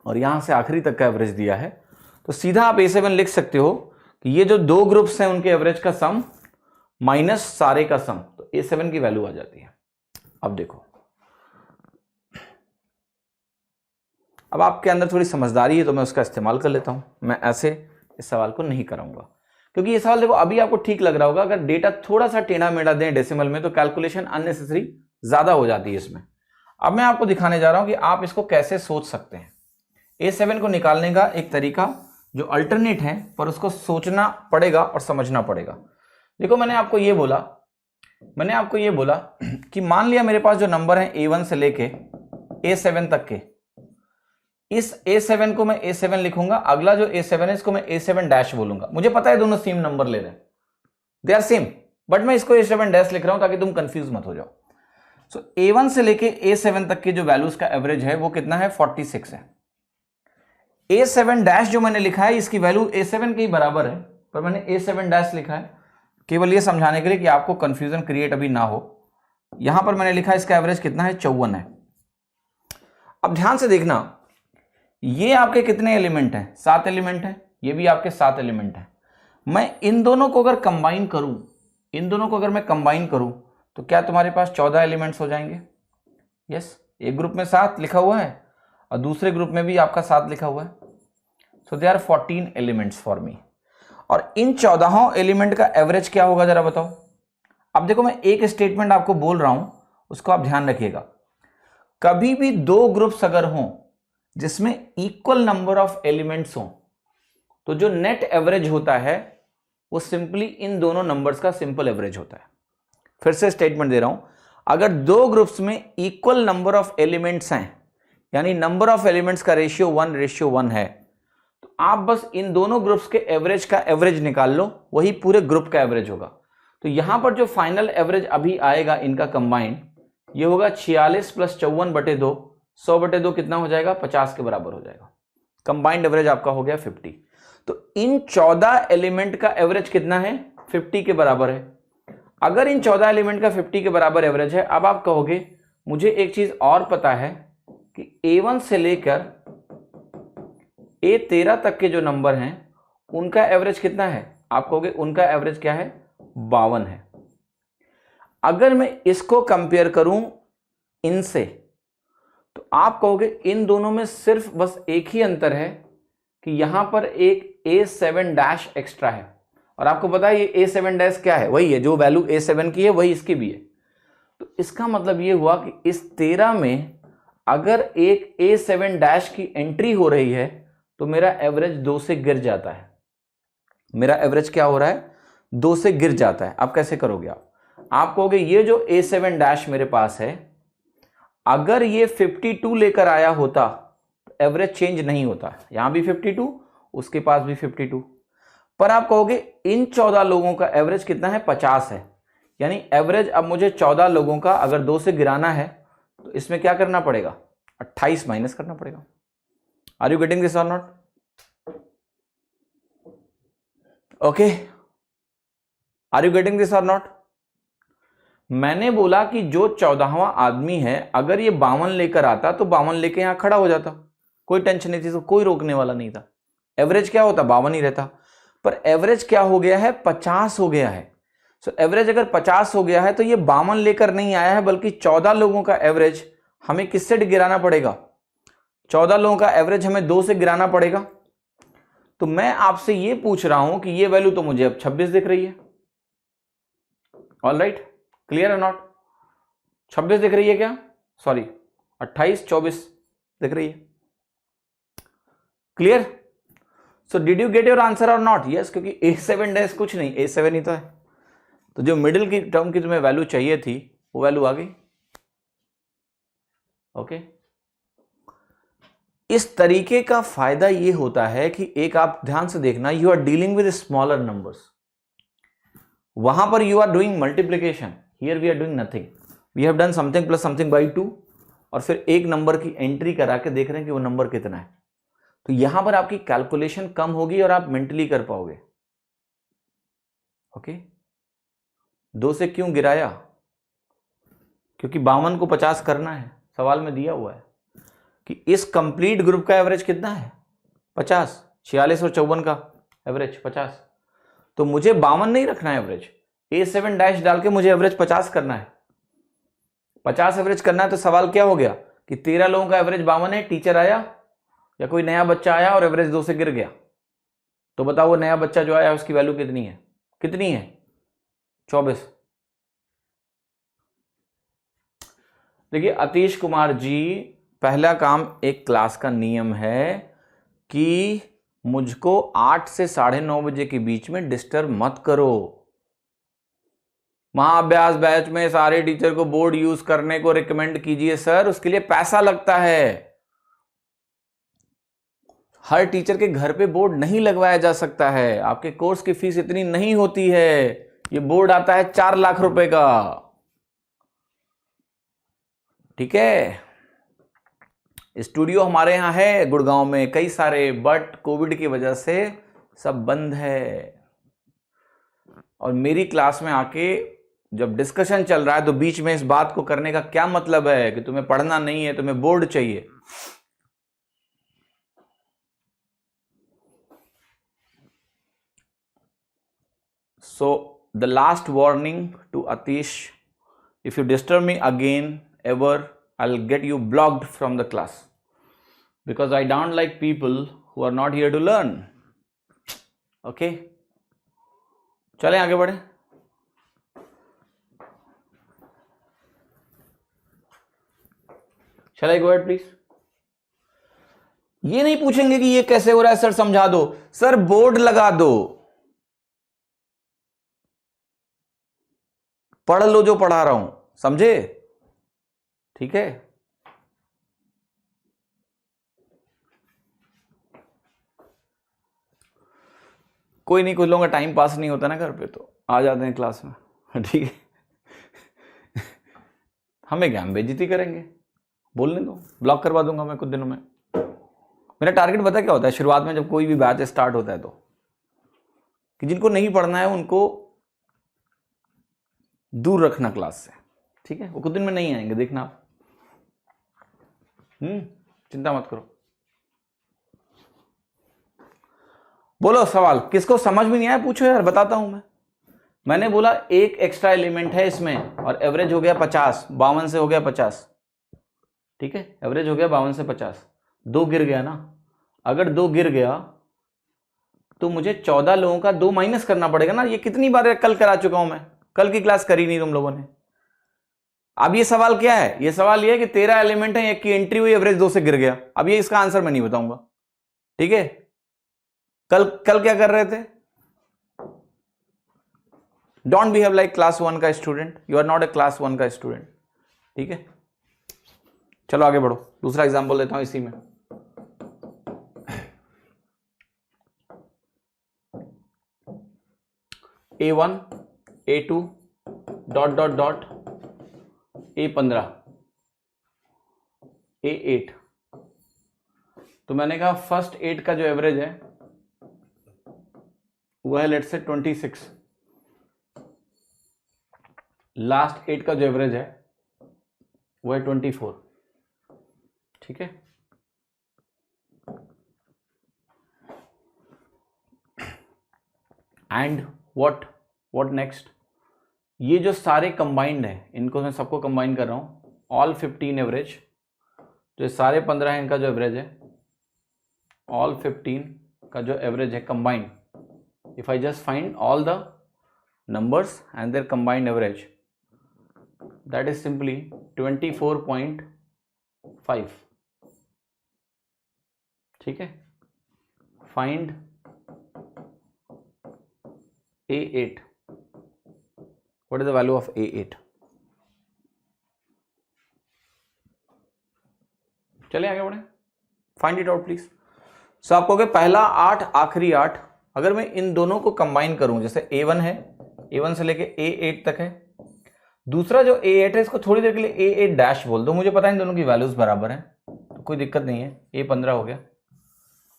और यहां से आखिरी तक का एवरेज दिया है, तो सीधा आप A7 लिख सकते हो कि ये जो 2 ग्रुप्स हैं उनके एवरेज का सम माइनस सारे का सम, तो A7 की वैल्यू आ जाती है। अब देखो, अब आपके अंदर थोड़ी समझदारी है तो मैं उसका इस्तेमाल कर लेता हूं। मैं ऐसे इस सवाल को नहीं कराऊंगा, क्योंकि ये सवाल देखो अभी आपको ठीक लग रहा होगा, अगर डेटा थोड़ा सा टेढ़ा मेढ़ा दें डेसिमल में तो कैलकुलेशन अननेसेसरी ज्यादा हो जाती है इसमें। अब मैं आपको दिखाने जा रहा हूं कि आप इसको कैसे सोच सकते हैं। A7 को निकालने का एक तरीका जो अल्टरनेट है, पर उसको सोचना पड़ेगा और समझना पड़ेगा। देखो मैंने आपको ये बोला कि मान लिया मेरे पास जो नंबर है A1 से लेके A7 तक के, इस A7 को मैं A7 लिखूंगा, अगला जो A7 है इसको मैं A7 डैश बोलूंगा। मुझे पता है दोनों सेम नंबर ले रहे हैं, दे आर सेम, बट मैं इसको A7 डैश लिख रहा हूं ताकि तुम कंफ्यूज मत हो जाओ। सो A1 से लेके A7 तक के जो वैल्यूज का एवरेज है वो कितना है, 46 है। A7 डैश जो मैंने लिखा है इसकी वैल्यू A7 के ही बराबर है, पर मैंने A7 डैश लिखा है केवल ये समझाने के लिए कि आपको कंफ्यूजन क्रिएट अभी ना हो। यहां पर मैंने लिखा है इसका एवरेज कितना है, 54 है। अब ध्यान से देखना, ये आपके कितने एलिमेंट हैं, 7 एलिमेंट हैं, ये भी आपके 7 एलिमेंट हैं। मैं इन दोनों को अगर कंबाइन करूं, तो क्या तुम्हारे पास 14 एलिमेंट्स हो जाएंगे? यस, एक ग्रुप में 7 लिखा हुआ है और दूसरे ग्रुप में भी आपका 7 लिखा हुआ है, so they are 14 elements for me. और इन 14 एलिमेंट का एवरेज क्या होगा जरा बताओ। अब देखो मैं एक स्टेटमेंट आपको बोल रहा हूं, उसको आप ध्यान रखिएगा। कभी भी दो ग्रुप्स अगर हों जिसमें इक्वल नंबर ऑफ एलिमेंट्स हो, तो जो नेट एवरेज होता है वो सिंपली इन दोनों नंबर्स का सिंपल एवरेज होता है। फिर से स्टेटमेंट दे रहा हूं, अगर दो ग्रुप्स में इक्वल नंबर ऑफ एलिमेंट्स हैं, यानी नंबर ऑफ एलिमेंट्स का रेशियो 1:1 है, तो आप बस इन दोनों ग्रुप्स के एवरेज का एवरेज निकाल लो, वही पूरे ग्रुप का एवरेज होगा। तो यहां पर जो फाइनल एवरेज अभी आएगा इनका कंबाइंड, ये होगा 46 + 54/2, 100/2 कितना हो जाएगा, 50 के बराबर हो जाएगा। कंबाइंड एवरेज आपका हो गया 50। तो इन 14 एलिमेंट का एवरेज कितना है, 50 के बराबर है। अगर इन 14 एलिमेंट का 50 के बराबर एवरेज है, अब आप कहोगे मुझे एक चीज और पता है कि A1 से लेकर A13 तक के जो नंबर हैं उनका एवरेज कितना है, आप कहोगे उनका एवरेज क्या है, 52 है। अगर मैं इसको कंपेयर करूं इनसे, तो आप कहोगे इन दोनों में सिर्फ बस एक ही अंतर है कि यहां पर एक A7 डैश एक्स्ट्रा है, और आपको पता है ये A7 डैश क्या है, वही है जो वैल्यू A7 की है वही इसकी भी है। तो इसका मतलब ये हुआ कि इस 13 में अगर एक A7 डैश की एंट्री हो रही है तो मेरा एवरेज 2 से गिर जाता है। मेरा एवरेज क्या हो रहा है, 2 से गिर जाता है। अब कैसे करोगे आप कहोगे ये जो A7 डैश मेरे पास है, अगर ये 52 लेकर आया होता तो एवरेज चेंज नहीं होता। यहां भी 52, उसके पास भी 52, पर आप कहोगे इन 14 लोगों का एवरेज कितना है, 50 है। यानी एवरेज अब मुझे 14 लोगों का अगर 2 से गिराना है तो इसमें क्या करना पड़ेगा, 28 माइनस करना पड़ेगा। Are you getting this or not? Okay, are you getting this or not? मैंने बोला कि जो 14वां आदमी है अगर ये 52 लेकर आता तो 52 लेके यहां खड़ा हो जाता, कोई टेंशन नहीं थी, तो कोई रोकने वाला नहीं था। एवरेज क्या होता, 52 ही रहता। पर एवरेज क्या हो गया है, 50 हो गया है। सो एवरेज अगर 50 हो गया है तो ये 52 लेकर नहीं आया है, बल्कि 14 लोगों का एवरेज हमें किससे गिराना पड़ेगा, 14 लोगों का एवरेज हमें 2 से गिराना पड़ेगा। तो मैं आपसे ये पूछ रहा हूं कि ये वैल्यू तो मुझे अब 26 दिख रही है। ऑल राइट, क्लियर है नॉट? 26 दिख रही है क्या, सॉरी 28, 24 दिख रही है। Clear? So did you get your answer और नॉट? यस, क्योंकि A7 डैश कुछ नहीं, A7 ही तो है। तो जो मिडिल की टर्म की तुम्हें वैल्यू चाहिए थी वो वैल्यू आ गई। ओके, इस तरीके का फायदा ये होता है कि एक आप ध्यान से देखना, you are dealing with smaller numbers. वहां पर you are doing multiplication, here we are doing nothing, we have done something plus something by 2, और फिर एक नंबर की एंट्री करा के देख रहे हैं कि वो नंबर कितना है। तो यहां पर आपकी कैलकुलेशन कम होगी और आप मेंटली कर पाओगे। ओके, 2 से क्यों गिराया, क्योंकि 52 को 50 करना है। सवाल में दिया हुआ है कि इस कंप्लीट ग्रुप का एवरेज कितना है, 50, 46 और 54 का एवरेज 50। तो मुझे 52 नहीं रखना है एवरेज, A7 डैश डाल के मुझे एवरेज 50 करना है, 50 एवरेज करना है। तो सवाल क्या हो गया कि 13 लोगों का एवरेज 52 है, टीचर आया या कोई नया बच्चा आया और एवरेज 2 से गिर गया, तो बताओ वो नया बच्चा जो आया उसकी वैल्यू कितनी है? कितनी है? 24। देखिए अतीश कुमार जी, पहला काम, एक क्लास का नियम है कि मुझको 8 से 9:30 बजे के बीच में डिस्टर्ब मत करो। महाअभ्यास बैच में सारे टीचर को बोर्ड यूज करने को रिकमेंड कीजिए सर, उसके लिए पैसा लगता है। हर टीचर के घर पे बोर्ड नहीं लगवाया जा सकता है, आपके कोर्स की फीस इतनी नहीं होती है। ये बोर्ड आता है 4 लाख रुपए का, ठीक है। स्टूडियो हमारे यहां है गुड़गांव में कई सारे, बट कोविड की वजह से सब बंद है। और मेरी क्लास में आके जब डिस्कशन चल रहा है तो बीच में इस बात को करने का क्या मतलब है कि तुम्हें पढ़ना नहीं है, तुम्हें बोर्ड चाहिए। So the last warning to Atish, if you disturb me again ever, I'll get you blocked from the class, because I don't like people who are not here to learn. Okay, चलें आगे बढ़े। Shall I go ahead please? ये नहीं पूछेंगे कि ये कैसे हो रहा है सर, समझा दो। सर बोर्ड लगा दो, पढ़ लो जो पढ़ा रहा हूं, समझे? ठीक है। कोई नहीं, कुछ लोगों का टाइम पास नहीं होता ना घर पे, तो आ जाते हैं क्लास में, ठीक है। हमें क्या, हम बेइज्जती करेंगे? बोलने दो, ब्लॉक करवा दूंगा मैं कुछ दिनों में। मेरा टारगेट पता क्या होता है शुरुआत में, जब कोई भी बैच स्टार्ट होता है तो, कि जिनको नहीं पढ़ना है उनको दूर रखना क्लास से, ठीक है। वो कुछ दिन में नहीं आएंगे, देखना आप, चिंता मत करो। बोलो सवाल, किसको समझ में नहीं आया पूछो यार, बताता हूं मैं। मैंने बोला एक एक्स्ट्रा एलिमेंट है इसमें और एवरेज हो गया 50, 52 से हो गया 50, ठीक है। एवरेज हो गया 52 से 50, 2 गिर गया ना। अगर 2 गिर गया तो मुझे 14 लोगों का 2 माइनस करना पड़ेगा ना। ये कितनी बार कल करा चुका हूं मैं, कल की क्लास करी नहीं तुम लोगों ने। अब ये सवाल क्या है? ये सवाल ये है कि 13 एलिमेंट है, एक की एंट्री हुई, एवरेज 2 से गिर गया। अब ये इसका आंसर मैं नहीं बताऊंगा, ठीक है। कल क्या कर रहे थे? डोंट बिहेव लाइक क्लास 1 का student, you are not a class 1 का स्टूडेंट, ठीक है। चलो आगे बढ़ो, दूसरा एग्जांपल देता हूं इसी में। A1 A2 dot dot dot A15 A8। तो मैंने कहा फर्स्ट 8 का जो एवरेज है वह है लेट से 26, लास्ट 8 का जो एवरेज है वह है 24, ठीक है। And what next? ये जो सारे कंबाइंड है, इनको मैं सबको कंबाइन कर रहा हूं, ऑल 15 एवरेज, तो ये सारे 15 है, इनका जो एवरेज है, ऑल 15 का जो एवरेज है combined, if I just find all the numbers and their combined average, that is simply 24.5, ठीक है। find A8, what is the value of A8? चले आगे बढ़े, फाइंड इट आउट प्लीज। सो आपको पहला 8 आखिरी 8, अगर मैं इन दोनों को कंबाइन करूं, जैसे A1 है, A1 से लेके A8 तक है, दूसरा जो A8 है इसको थोड़ी देर के लिए A8 डैश बोल दो, मुझे पता है इन दोनों की वैल्यूज बराबर है तो कोई दिक्कत नहीं है। A15 हो गया।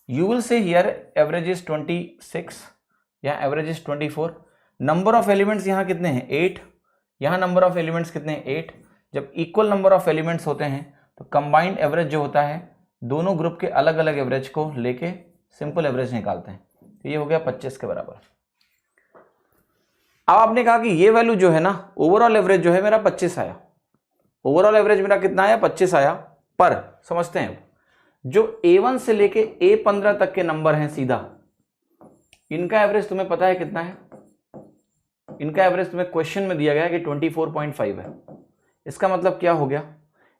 You will say here average is 26 या average is 24। Number of elements यहां कितने हैं? 8। यहां नंबर ऑफ एलिमेंट्स कितने हैं? 8। जब इक्वल नंबर ऑफ एलिमेंट्स होते हैं तो कंबाइंड एवरेज जो होता है, दोनों ग्रुप के अलग अलग एवरेज को लेके सिंपल एवरेज निकालते हैं। तो ये हो गया 25 के बराबर। अब आपने कहा कि ये वैल्यू जो है ना, ओवरऑल एवरेज जो है मेरा 25 आया, ओवरऑल एवरेज मेरा कितना आया, 25 आया। पर समझते हैं, जो A1 से लेके A15 तक के नंबर हैं सीधा, इनका एवरेज तुम्हें पता है कितना है? इनका एवरेज तुम्हें क्वेश्चन में दिया गया है कि 24.5 है। इसका मतलब क्या हो गया?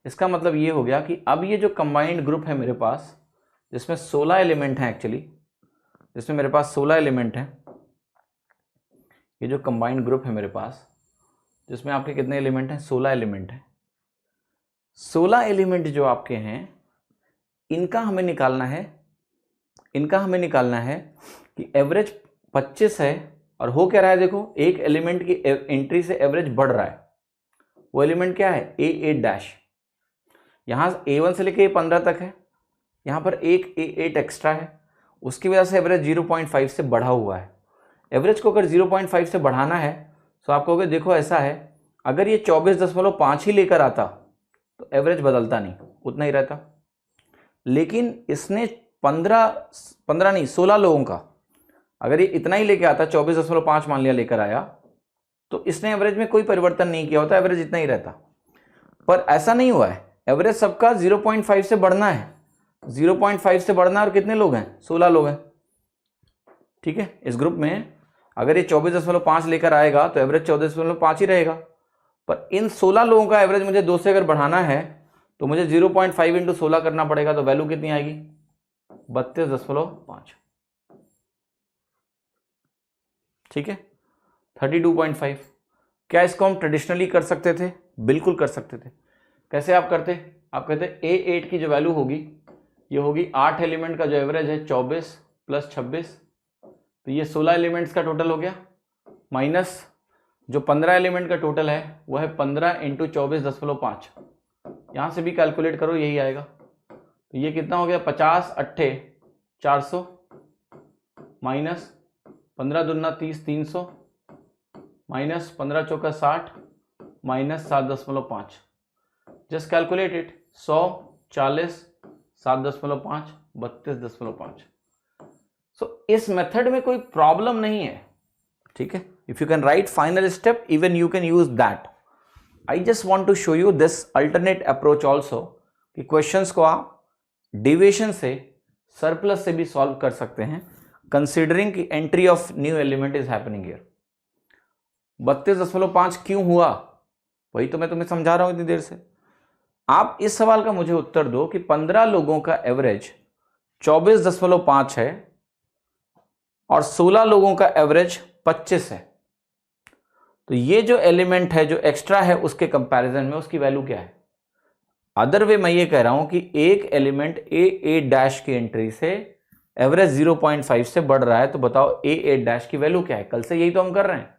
इसका मतलब ये हो गया कि अब ये जो कंबाइंड ग्रुप है मेरे पास, जिसमें 16 एलिमेंट हैं एक्चुअली, जिसमें मेरे पास 16 एलिमेंट हैं, ये जो कंबाइंड ग्रुप है मेरे पास, जिसमें आपके कितने एलिमेंट हैं? 16 एलिमेंट हैं। 16 एलिमेंट जो आपके हैं, इनका हमें निकालना है, इनका हमें निकालना है कि एवरेज 25 है और हो क्या रहा है? देखो, एक एलिमेंट की एंट्री से एवरेज बढ़ रहा है। वो एलिमेंट क्या है? A8 dash. यहाँ A1 से लेके A15 तक है, यहाँ पर एक A8 एक्स्ट्रा है, उसकी वजह से एवरेज 0.5 से बढ़ा हुआ है। एवरेज को अगर 0.5 से बढ़ाना है तो आप कहोगे देखो ऐसा है, अगर ये 24.5 ही लेकर आता तो एवरेज बदलता नहीं, उतना ही रहता। लेकिन इसने 16 लोगों का, अगर ये इतना ही लेके आता, 24.5 मान लिया लेकर आया, तो इसने एवरेज में कोई परिवर्तन नहीं किया होता, एवरेज इतना ही रहता। पर ऐसा नहीं हुआ है, एवरेज सबका 0.5 से बढ़ना है, 0.5 से बढ़ना है। और कितने लोग हैं? 16 लोग हैं, ठीक है। इस ग्रुप में अगर ये 24.5 लेकर आएगा तो एवरेज 14.5 ही रहेगा। पर इन 16 लोगों का एवरेज मुझे 2 से अगर बढ़ाना है तो मुझे 0.5 इंटू 16 करना पड़ेगा, तो वैल्यू कितनी आएगी? 32.5, ठीक है, 32.5। क्या इसको हम ट्रेडिशनली कर सकते थे? बिल्कुल कर सकते थे। कैसे आप करते? आप कहते A8 की जो वैल्यू होगी, ये होगी 8 एलिमेंट का जो एवरेज है 24 + 26, तो ये 16 एलिमेंट्स का टोटल हो गया, माइनस जो 15 एलिमेंट का टोटल है वो है 15 इंटू 24.5। यहाँ से भी कैलकुलेट करो, यही आएगा। तो ये कितना हो गया? 50 8 400 माइनस 15 दूना 30 300 माइनस 15 चौका 60 minus 7.5। Just calculate it, 100 40 7.5 32.5। So इस मेथड में कोई प्रॉब्लम नहीं है, ठीक है। If you can write final step, even you can use that. I just want to show you this alternate approach also, कि क्वेश्चंस को आप डेविएशन से, सरप्लस से भी सॉल्व कर सकते हैं, कंसिडरिंग कि entry of new element is happening here. 32.5 क्यों हुआ, वही तो मैं तुम्हें समझा रहा हूं इतनी देर से। आप इस सवाल का मुझे उत्तर दो कि 15 लोगों का एवरेज 24.5 है और 16 लोगों का एवरेज 25 है, तो ये जो एलिमेंट है जो एक्स्ट्रा है उसके कंपैरिजन में उसकी वैल्यू क्या है? अदर वे मैं ये कह रहा हूं कि एक एलिमेंट A8 डैश की एंट्री से एवरेज 0.5 से बढ़ रहा है, तो बताओ A8 डैश की वैल्यू क्या है? कल से यही तो हम कर रहे हैं,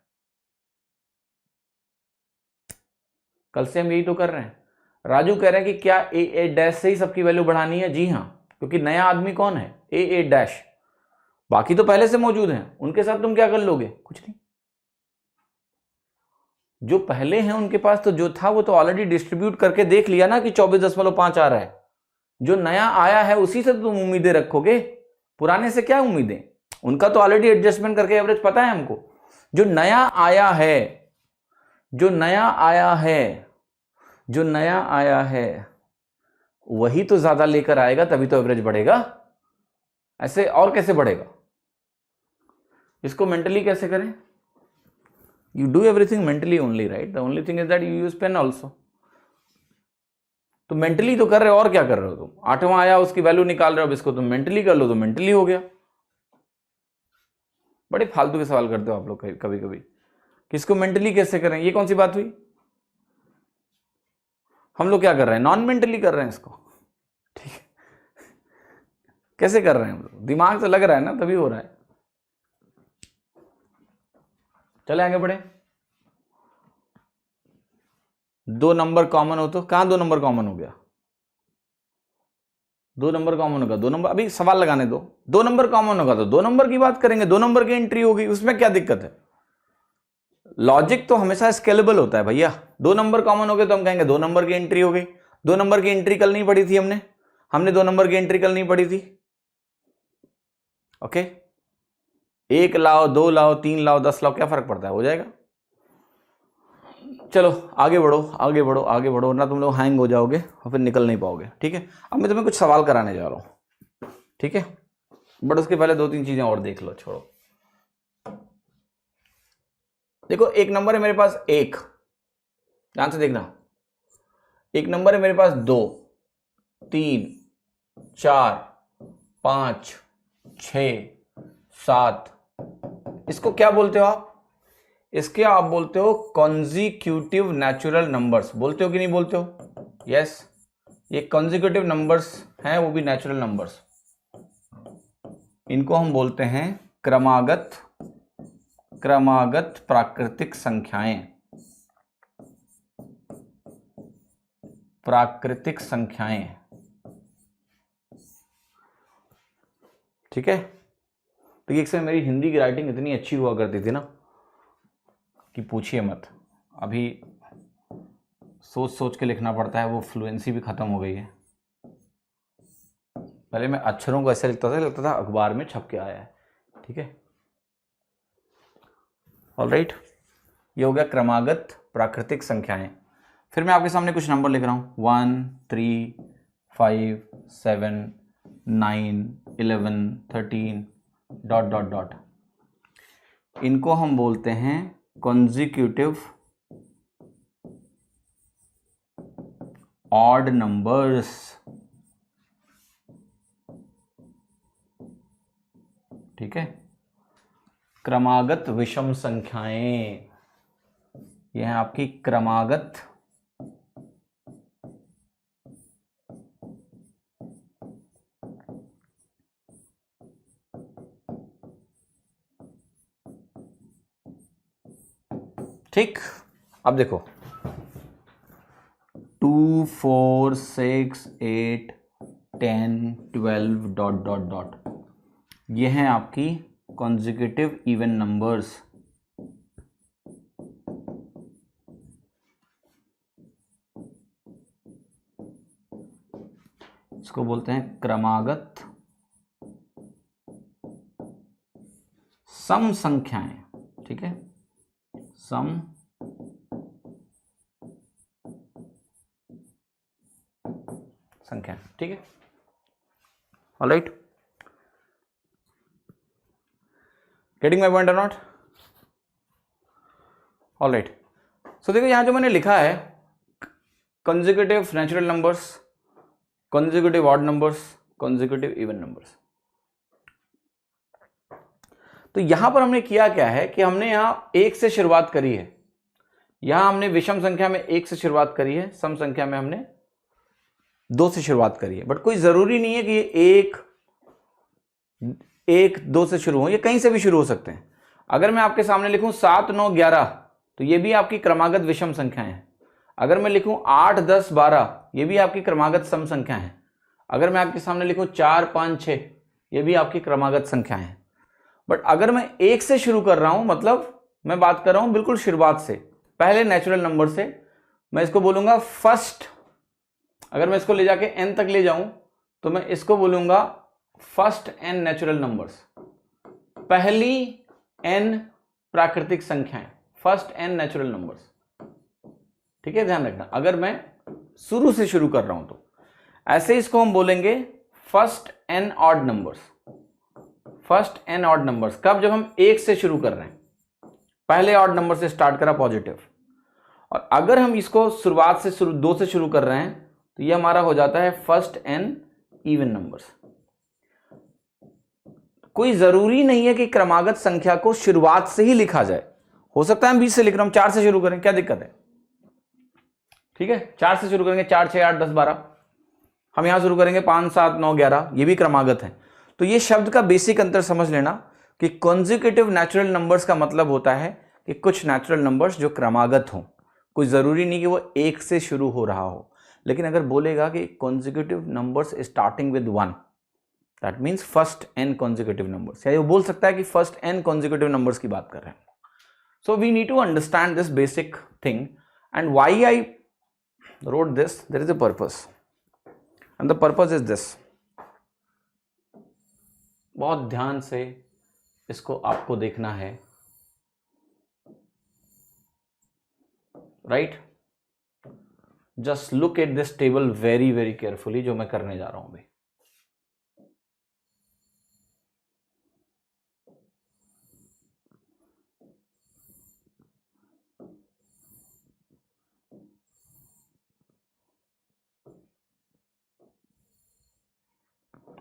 कल से हम यही तो कर रहे हैं। राजू कह रहे हैं कि क्या A8 डैश से ही सबकी वैल्यू बढ़ानी है? जी हां, क्योंकि नया आदमी कौन है? A8 डैश, बाकी तो पहले से मौजूद हैं, उनके साथ तुम क्या कर लोगे? कुछ नहीं। जो पहले हैं उनके पास तो जो था वो तो ऑलरेडी डिस्ट्रीब्यूट करके देख लिया ना कि 24.5 आ रहा है। जो नया आया है उसी से तुम उम्मीदें रखोगे, पुराने से क्या उम्मीदें? उनका तो ऑलरेडी एडजस्टमेंट करके एवरेज पता है हमको। जो नया आया है, जो नया आया है, जो नया आया है, वही तो ज्यादा लेकर आएगा, तभी तो एवरेज बढ़ेगा। ऐसे और कैसे बढ़ेगा? इसको मेंटली कैसे करें? You do everything mentally only, right? The only thing is that you use pen also. तो मेंटली तो कर रहे हो, और क्या कर रहे हो तुम? 8वां आया उसकी वैल्यू निकाल रहे हो, अब इसको तुम मेंटली कर लो तो मेंटली हो गया। बड़े फालतू के सवाल करते हो आप लोग कभी कभी, किसको मेंटली कैसे करें? ये कौन सी बात हुई? हम लोग क्या कर रहे हैं? नॉन मेंटली कर रहे हैं इसको, ठीक है। कैसे कर रहे हैं हम लोग? दिमाग तो लग रहा है ना, तभी हो रहा है। चले आगे बढ़े। 2 नंबर कॉमन हो तो कहां 2 नंबर कॉमन हो गया? 2 नंबर कॉमन होगा, 2 नंबर, अभी सवाल लगाने दो। 2 नंबर कॉमन होगा तो 2 नंबर की बात करेंगे, 2 नंबर की एंट्री होगी, उसमें क्या दिक्कत है? लॉजिक तो हमेशा स्केलेबल होता है भैया। 2 नंबर कॉमन हो गए तो हम कहेंगे 2 नंबर की एंट्री हो गई। 2 नंबर की एंट्री कल नहीं पढ़ी थी हमने 2 नंबर की एंट्री कल नहीं पढ़ी थी। ओके, 1 लाओ, 2 लाओ, 3 लाओ, 10 लाओ, क्या फर्क पड़ता है? हो जाएगा। चलो आगे बढ़ो आगे बढ़ो आगे बढ़ो, वरना तुम लोग हैंग हो जाओगे और फिर निकल नहीं पाओगे। ठीक है, अब मैं तुम्हें कुछ सवाल कराने जा रहा हूँ। ठीक है, बट उसके पहले 2-3 चीजें और देख लो। छोड़ो, देखो एक नंबर है मेरे पास 1, ध्यान से देखना। एक नंबर है मेरे पास 2, 3, 4, 5, 6, 7। इसको क्या बोलते हो आप? इसके आप बोलते हो कॉन्जिक्यूटिव नेचुरल नंबर्स। बोलते हो कि नहीं बोलते हो? यस, ये कॉन्जिक्यूटिव नंबर्स हैं, वो भी नेचुरल नंबर्स। इनको हम बोलते हैं क्रमागत प्राकृतिक संख्याएं। प्राकृतिक संख्याएं, ठीक है। तो एक समय मेरी हिंदी की राइटिंग इतनी अच्छी हुआ करती थी ना कि पूछिए मत। अभी सोच सोच के लिखना पड़ता है, वो फ्लुएंसी भी खत्म हो गई है। पहले मैं अक्षरों को ऐसे लगता था अखबार में छप के आया है। ठीक है, ऑलराइट, ये हो गया क्रमागत प्राकृतिक संख्याएं। फिर मैं आपके सामने कुछ नंबर लिख रहा हूं, 1, 3, 5, 7, 9, 11, 13 ... इनको हम बोलते हैं कॉन्जिक्यूटिव ऑड नंबर्स। ठीक है, क्रमागत विषम संख्याएं, यह है आपकी क्रमागत ठीक। अब देखो 2, 4, 6, 8, 10, 12 ... ये हैं आपकी कॉन्जिक्यूटिव इवन नंबर्स। इसको बोलते हैं क्रमागत सम संख्याएं। ठीक है, सम संख्या। ठीक है, alright, getting my point or not? Alright, सो देखो यहां जो मैंने लिखा है consecutive natural numbers, consecutive odd numbers, consecutive even numbers. तो यहां पर हमने किया क्या है कि हमने यहां 1 से शुरुआत करी है। यहां हमने विषम संख्या में 1 से शुरुआत करी है, सम संख्या में हमने 2 से शुरुआत करी है। बट कोई जरूरी नहीं है कि ये 1, 2 से शुरू हो, ये कहीं से भी शुरू हो सकते हैं। अगर मैं आपके सामने लिखूं 7, 9, 11, तो ये भी आपकी क्रमागत विषम संख्याएं हैं। अगर मैं लिखूं 8, 10, 12, ये भी आपकी क्रमागत सम संख्या है। अगर मैं आपके सामने लिखूं 4, 5, 6, ये भी आपकी क्रमागत संख्या है। बट अगर मैं 1 से शुरू कर रहा हूं, मतलब मैं बात कर रहा हूं बिल्कुल शुरुआत से, पहले नेचुरल नंबर से, मैं इसको बोलूंगा फर्स्ट। अगर मैं इसको ले जाके n तक ले जाऊं तो मैं इसको बोलूंगा फर्स्ट n नेचुरल नंबर्स, पहली n प्राकृतिक संख्याएं, फर्स्ट n नेचुरल नंबर्स। ठीक है, ध्यान रखना, अगर मैं शुरू से शुरू कर रहा हूं तो ऐसे इसको हम बोलेंगे first n odd numbers. First n odd numbers कब? जब हम 1 से शुरू कर रहे हैं, पहले ऑड नंबर से स्टार्ट करा पॉजिटिव। और अगर हम इसको शुरुआत से 2 से शुरू कर रहे हैं तो ये हमारा हो जाता है फर्स्ट n इवन नंबर्स। कोई जरूरी नहीं है कि क्रमागत संख्या को शुरुआत से ही लिखा जाए। हो सकता है हम 20 से लिख रहे हम 4 से शुरू करें, क्या दिक्कत है? ठीक है, 4 से शुरू करेंगे, 4, 6, 8, 10, 12। हम यहां शुरू करेंगे 5, 7, 9, 11, ये भी क्रमागत है। तो ये शब्द का बेसिक अंतर समझ लेना कि कॉन्जिक्यूटिव नेचुरल नंबर्स का मतलब होता है कि कुछ नेचुरल नंबर्स जो क्रमागत हो। कोई जरूरी नहीं कि वो 1 से शुरू हो रहा हो, लेकिन अगर बोलेगा कि consecutive numbers starting with 1, that means first n consecutive numbers, या ये बोल सकता है कि फर्स्ट n कॉन्जिक्यूटिव नंबर्स की बात कर रहे हैं। So we need to understand this basic thing and why I wrote this. There is a purpose, and the purpose is this. बहुत ध्यान से इसको आपको देखना है right. Just look at this table very very carefully, जो मैं करने जा रहा हूं अभी।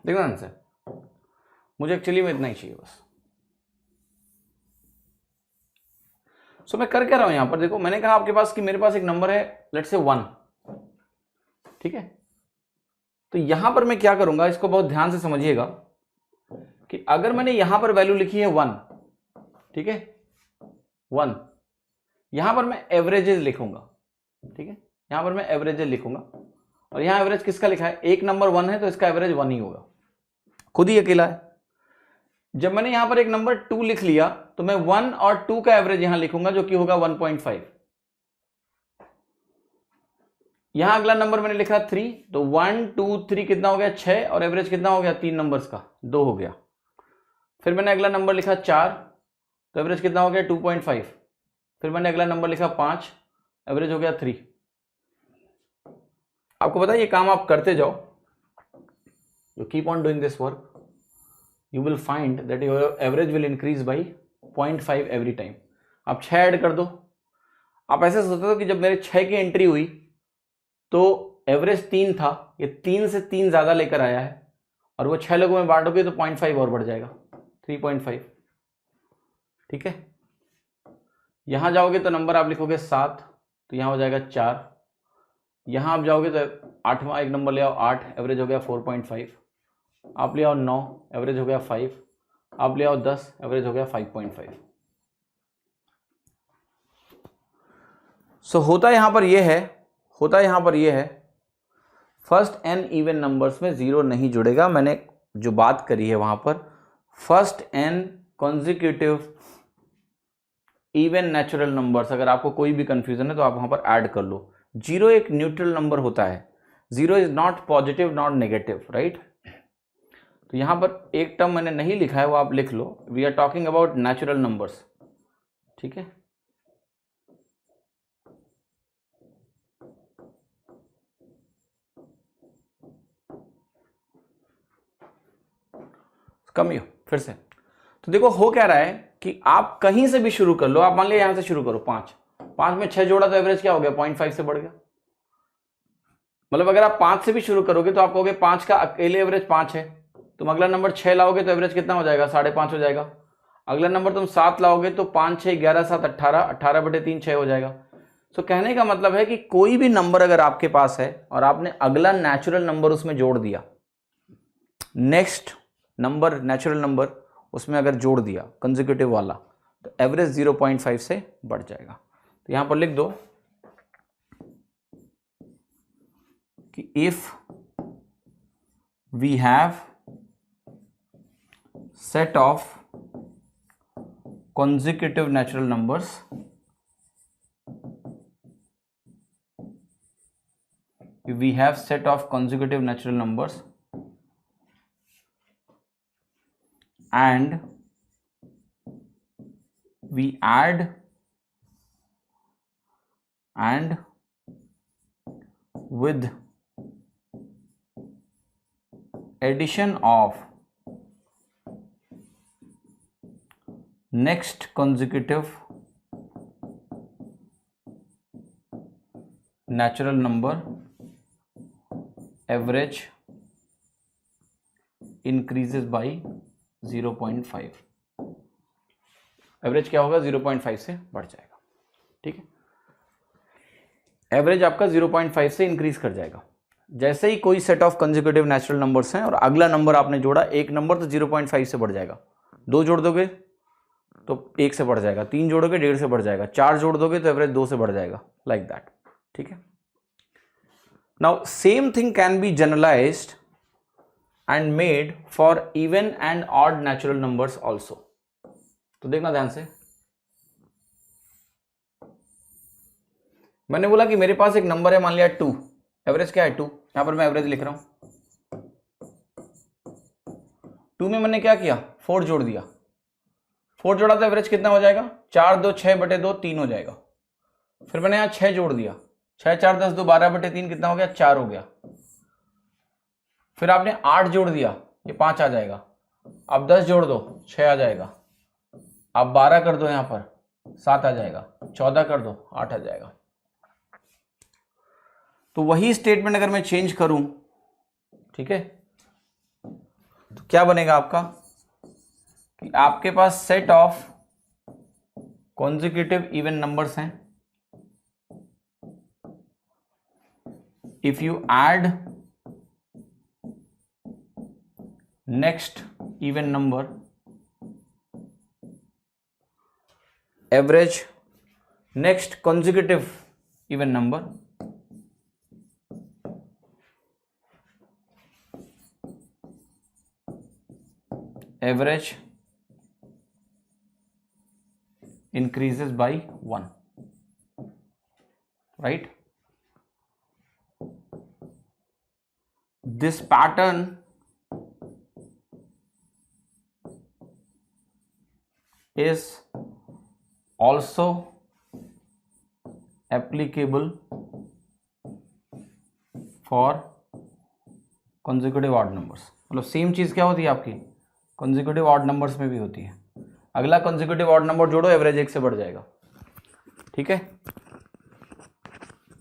देखो आंसर, मुझे एक्चुअली में इतना ही चाहिए बस। सो मैं कर क्या रहा हूं यहां पर, देखो मैंने कहा आपके पास कि मेरे पास एक नंबर है लेट्स से 1, ठीक है। तो यहां पर मैं क्या करूंगा, इसको बहुत ध्यान से समझिएगा कि अगर मैंने यहां पर वैल्यू लिखी है 1, ठीक है 1, यहां पर मैं एवरेजेस लिखूंगा, ठीक है, यहां पर मैं एवरेजेस लिखूंगा। और यहां एवरेज किसका लिखा है, एक नंबर 1 है तो इसका एवरेज 1 ही होगा, खुद ही अकेला है। जब मैंने यहां पर एक नंबर 2 लिख लिया तो मैं 1 और 2 का एवरेज यहां लिखूंगा जो कि होगा 1.5। यहां अगला नंबर मैंने लिखा 3, तो 1 2 3 कितना हो गया 6, और एवरेज कितना हो गया 3 नंबर्स का 2 हो गया। फिर मैंने अगला नंबर लिखा 4, तो एवरेज कितना हो गया 2.5। फिर मैंने अगला नंबर लिखा 5, एवरेज हो गया 3। आपको पता है ये काम आप करते जाओ, you keep on doing this work, you will find that your average will increase by 0.5 every time। आप 6 ऐड कर दो। आप ऐसे सोचते हो कि जब मेरे 6 की एंट्री हुई तो एवरेज 3 था, ये 3 से 3 ज्यादा लेकर आया है, और वो 6 लोगों में बांटोगे तो 0.5 और बढ़ जाएगा 3.5, ठीक है। यहां जाओगे तो नंबर आप लिखोगे 7, तो यहां हो जाएगा 4। यहां आप जाओगे तो 8वां एक नंबर ले आओ 8, एवरेज हो गया 4.5। आप ले आओ 9, एवरेज हो गया 5। आप ले आओ 10, एवरेज हो गया 5.5। सो होता यहां पर यह है, फर्स्ट एन इवन नंबर्स में 0 नहीं जुड़ेगा। मैंने जो बात करी है वहां पर first n consecutive even natural numbers, अगर आपको कोई भी कंफ्यूजन है तो आप वहां पर ऐड कर लो। 0 एक न्यूट्रल नंबर होता है, 0 is not positive not negative, right. तो यहां पर एक टर्म मैंने नहीं लिखा है, वो आप लिख लो। We are talking about natural numbers, ठीक है। कम ही हो फिर से। तो देखो हो क्या रहा है कि आप कहीं से भी शुरू कर लो। आप मान लिया यहां से शुरू करो 5 में 6 जोड़ा तो एवरेज क्या हो गया 0.5 से बढ़ गया। मतलब अगर आप 5 से भी शुरू करोगे तो आप कहोगे 5 का अकेले एवरेज 5 है, तुम अगला नंबर 6 लाओगे तो एवरेज कितना हो जाएगा 5.5 हो जाएगा। अगला नंबर तुम 7 लाओगे तो 5 6 11 7 18, 18/3 6 हो जाएगा। सो कहने का मतलब है कि कोई भी नंबर अगर आपके पास है और आपने अगला नेचुरल नंबर उसमें जोड़ दिया, नेक्स्ट नंबर नेचुरल नंबर उसमें अगर जोड़ दिया कंसेक्यूटिव वाला, तो एवरेज 0.5 से बढ़ जाएगा। तो यहां पर लिख दो कि if we have set of consecutive natural numbers, we have set of consecutive natural numbers and we add and with addition of next consecutive natural number, average increases by 0.5। Average क्या होगा 0.5 से बढ़ जाएगा, ठीक है। एवरेज आपका 0.5 से increase कर जाएगा। जैसे ही कोई set of consecutive natural numbers हैं और अगला नंबर आपने जोड़ा, एक नंबर तो 0.5 से बढ़ जाएगा, 2 जोड़ दोगे तो 1 से बढ़ जाएगा, 3 जोड़ोगे 1.5 से बढ़ जाएगा, 4 जोड़ दोगे तो एवरेज 2 से बढ़ जाएगा, लाइक दैट, ठीक है। Now same thing can be generalised and made for even and odd natural numbers also. तो देखना ध्यान से, मैंने बोला कि मेरे पास एक नंबर है, मान लिया 2, एवरेज क्या है 2, यहां पर मैं एवरेज लिख रहा हूं। 2 में मैंने क्या किया 4 जोड़ दिया, 4 जोड़ा तो एवरेज कितना हो जाएगा 4 2 6/2 3 हो जाएगा। फिर मैंने यहाँ 6 जोड़ दिया, 6 4 10 2 12/3 कितना हो गया, 4 हो गया। फिर आपने 8 जोड़ दिया, ये 5 आ जाएगा। अब 10 जोड़ दो, 6 आ जाएगा। अब 12 कर दो, यहां पर 7 आ जाएगा। 14 कर दो, 8 आ जाएगा। तो वही स्टेटमेंट अगर मैं चेंज करूं, ठीक है, तो क्या बनेगा आपका कि आपके पास set of consecutive even numbers हैं। If you add next even number, average next consecutive even number, average increases by 1, right? This pattern is also applicable for consecutive odd numbers। मतलब सेम चीज क्या होती है आपकी कॉन्जिक्यूटिव ऑड नंबर्स में भी होती है। अगला कॉन्जिक्यूटिव ऑड नंबर जोड़ो, एवरेज 1 से बढ़ जाएगा। ठीक है,